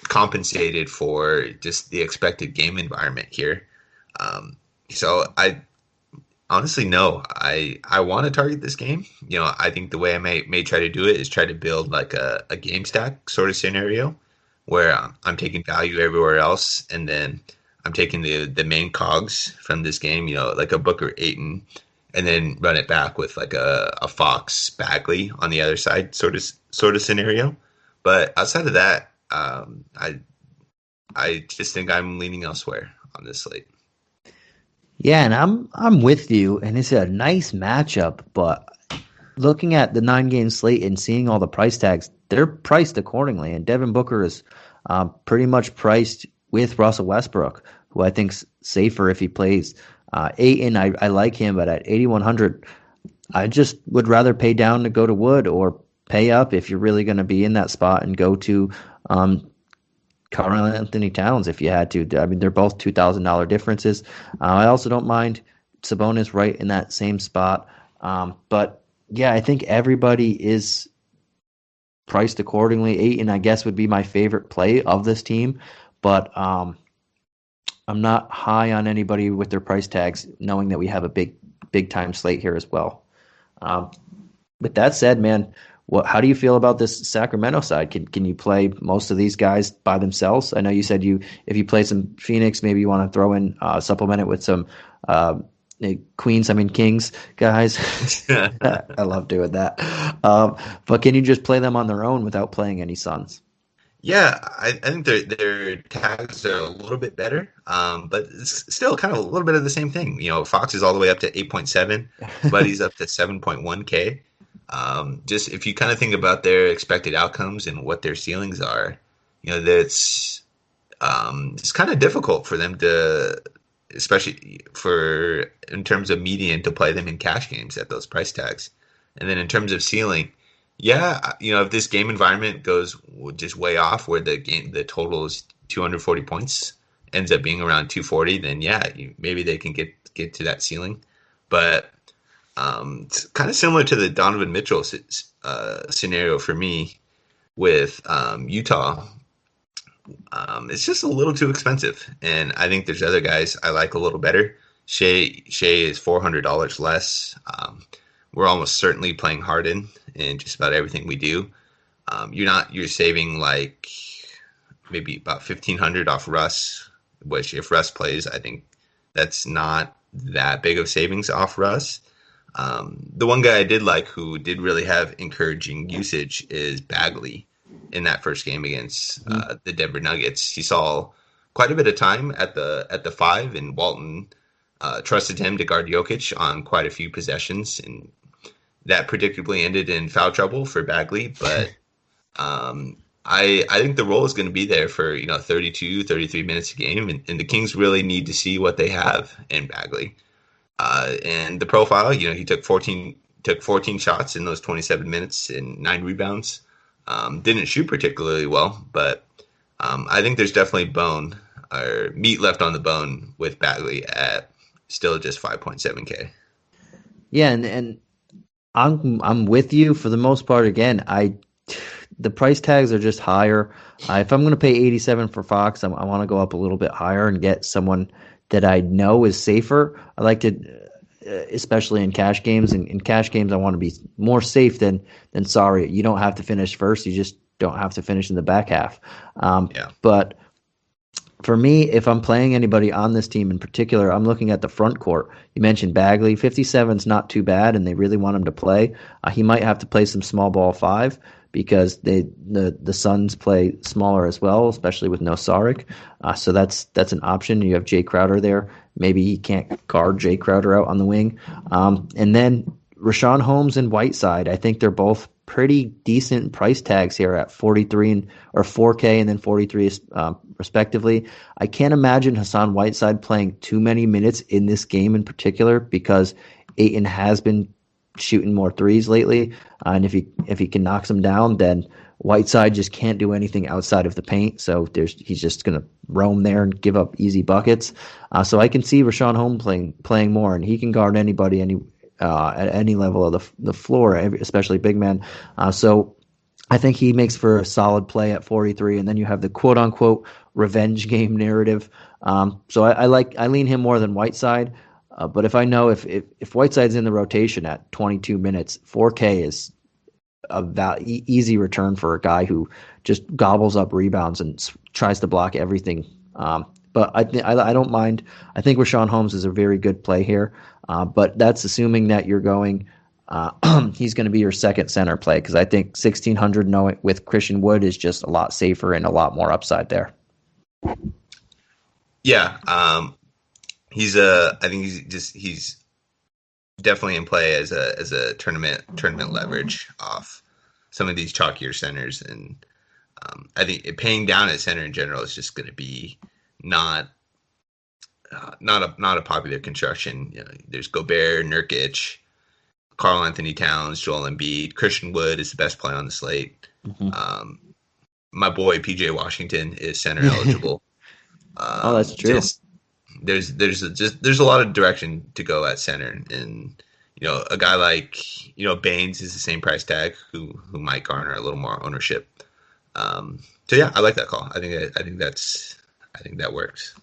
compensated for just the expected game environment here. So I honestly, no, I want to target this game. I think the way I may try to do it is try to build like a game stack sort of scenario where I'm taking value everywhere else, and then I'm taking the main cogs from this game, like a Booker Ayton, and then run it back with like a Fox Bagley on the other side sort of scenario. But outside of that, I just think I'm leaning elsewhere on this slate. Yeah, and I'm with you, and it's a nice matchup, but looking at the 9-game slate and seeing all the price tags, they're priced accordingly, and Devin Booker is pretty much priced with Russell Westbrook, who I think's safer if he plays. Ayton, I like him, but at 8,100, I just would rather pay down to go to Wood or pay up if you're really going to be in that spot and go to Karl Anthony Towns if you had to. I mean, they're both $2,000 differences. I also don't mind Sabonis right in that same spot. But yeah, I think everybody is priced accordingly. Ayton, I guess, would be my favorite play of this team, but I'm not high on anybody with their price tags, knowing that we have a big time slate here as well. With that said, man, how do you feel about this Sacramento side? Can you play most of these guys by themselves? I know you said if you play some Phoenix, maybe you want to throw in supplement it with some Kings guys. I love doing that. But can you just play them on their own without playing any Suns? Yeah, I think their tags are a little bit better, but it's still kind of a little bit of the same thing. Fox is all the way up to 8.7, Buddy's up to 7.1K. Just if you kind of think about their expected outcomes and what their ceilings are, that's it's kind of difficult for them to, especially in terms of median, to play them in cash games at those price tags. And then in terms of ceiling, yeah, if this game environment goes just way off where the total is 240 points, ends up being around 240, then yeah, maybe they can get to that ceiling. But it's kind of similar to the Donovan Mitchell scenario for me with Utah. It's just a little too expensive, and I think there's other guys I like a little better. Shea is $400 less. We're almost certainly playing Harden in just about everything we do. You're saving like maybe about $1,500 off Russ, which if Russ plays, I think that's not that big of savings off Russ. The one guy I did like who did really have encouraging usage is Bagley in that first game against the Denver Nuggets. He saw quite a bit of time at the 5, and Walton trusted him to guard Jokic on quite a few possessions, and that predictably ended in foul trouble for Bagley. But I think the role is going to be there for 32, 33 minutes a game, and the Kings really need to see what they have in Bagley. And the profile, he took 14 shots in those 27 minutes and 9 rebounds. Didn't shoot particularly well, but I think there's definitely meat left on the bone with Bagley at still just 5.7K. Yeah, and I'm with you for the most part. Again, the price tags are just higher. If I'm going to pay 87 for Fox, I want to go up a little bit higher and get someone that I know is safer. I like to especially in cash games. In cash games, I want to be more safe than sorry. You don't have to finish first. You just don't have to finish in the back half. But for me, if I'm playing anybody on this team in particular, I'm looking at the front court. You mentioned Bagley. 57's not too bad, and they really want him to play. He might have to play some small ball 5 because the Suns play smaller as well, especially with no Saric. So that's an option. You have Jay Crowder there. Maybe he can't guard Jay Crowder out on the wing. And then Richaun Holmes and Whiteside, I think they're both pretty decent price tags here at 43 or 4K and then 43 respectively. I can't imagine Hassan Whiteside playing too many minutes in this game in particular because Ayton has been shooting more threes lately. And if he can knock them down, then Whiteside just can't do anything outside of the paint. So he's just going to roam there and give up easy buckets. So I can see Richaun Holmes playing more, and he can guard anybody at any level of the floor, especially big men. So I think he makes for a solid play at 43, and then you have the quote-unquote revenge game narrative. So I lean him more than Whiteside. But if I know if Whiteside's in the rotation at 22 minutes, 4K is a easy return for a guy who just gobbles up rebounds and tries to block everything. But I don't mind. I think Richaun Holmes is a very good play here. But that's assuming that you're going. He's going to be your second center play because I think 1,600 with Christian Wood is just a lot safer and a lot more upside there. Yeah, I think he's definitely in play as a tournament leverage off some of these chalkier centers, and I think paying down at center in general is just going to be not a popular construction. You know, there's Gobert, Nurkic, Karl Anthony Towns, Joel Embiid. Christian Wood is the best play on the slate. Mm-hmm. My boy PJ Washington is center eligible. Oh, that's true. There's a lot of direction to go at center, and a guy like Baines is the same price tag who might garner a little more ownership. So yeah, I like that call. I think that works.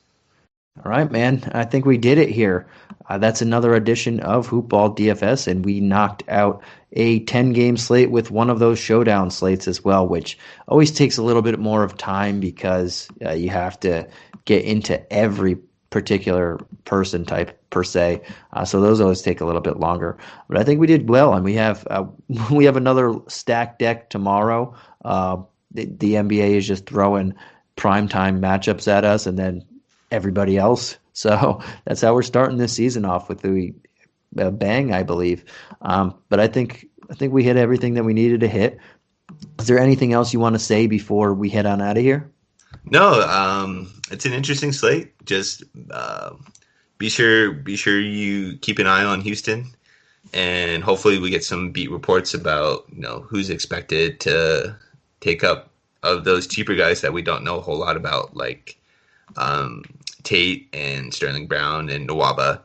All right, man. I think we did it here. That's another edition of Hoopball DFS, and we knocked out a 10-game slate with one of those showdown slates as well, which always takes a little bit more of time because you have to get into every particular person type per se. So those always take a little bit longer. But I think we did well, and we have another stacked deck tomorrow. The NBA is just throwing primetime matchups at us, and then everybody else. So that's how we're starting this season off with the bang, I believe. But I think we hit everything that we needed to hit. Is there anything else you want to say before we head on out of here? No, it's an interesting slate. Just be sure you keep an eye on Houston, and hopefully we get some beat reports about who's expected to take up of those cheaper guys that we don't know a whole lot about, like Tate and Sterling Brown and Nwaba,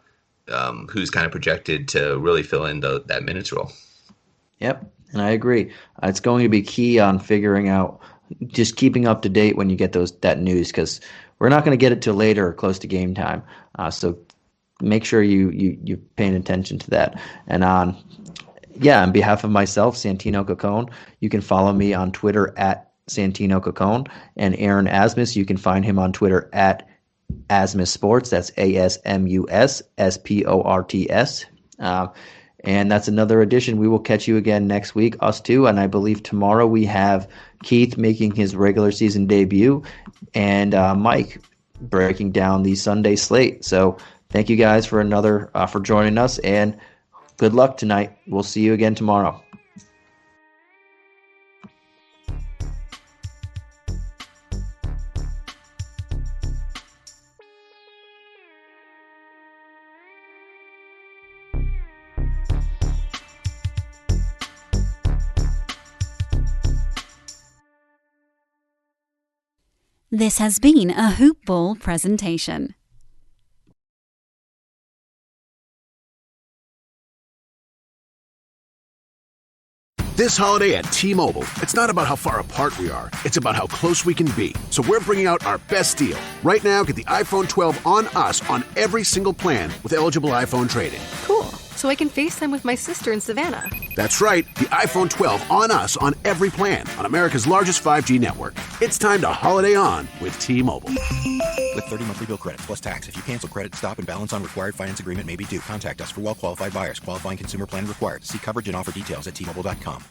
who's kind of projected to really fill in that minutes role. Yep, and I agree. It's going to be key on figuring out, just keeping up to date when you get that news, because we're not going to get it till later or close to game time. So make sure you're paying attention to that. And on behalf of myself, Santino Cocone, you can follow me on Twitter at Santino Cocone, and Aaron Asmus, you can find him on Twitter at Asmus Sports. That's ASMUSSPORTS. And that's another edition. We will catch you again next week, us two. And I believe tomorrow we have Keith making his regular season debut and Mike breaking down the Sunday slate. So thank you guys for joining us, and good luck tonight. We'll see you again tomorrow. This has been a Hoop Ball presentation. This holiday at T-Mobile, it's not about how far apart we are. It's about how close we can be. So we're bringing out our best deal. Right now, get the iPhone 12 on us on every single plan with eligible iPhone trade-in. Cool. so I can FaceTime with my sister in Savannah. That's right, the iPhone 12 on us on every plan on America's largest 5G network. It's time to holiday on with T-Mobile. With 30 monthly bill credits plus tax. If you cancel credit, stop and balance on required finance agreement may be due. Contact us for well-qualified buyers. Qualifying consumer plan required. See coverage and offer details at T-Mobile.com.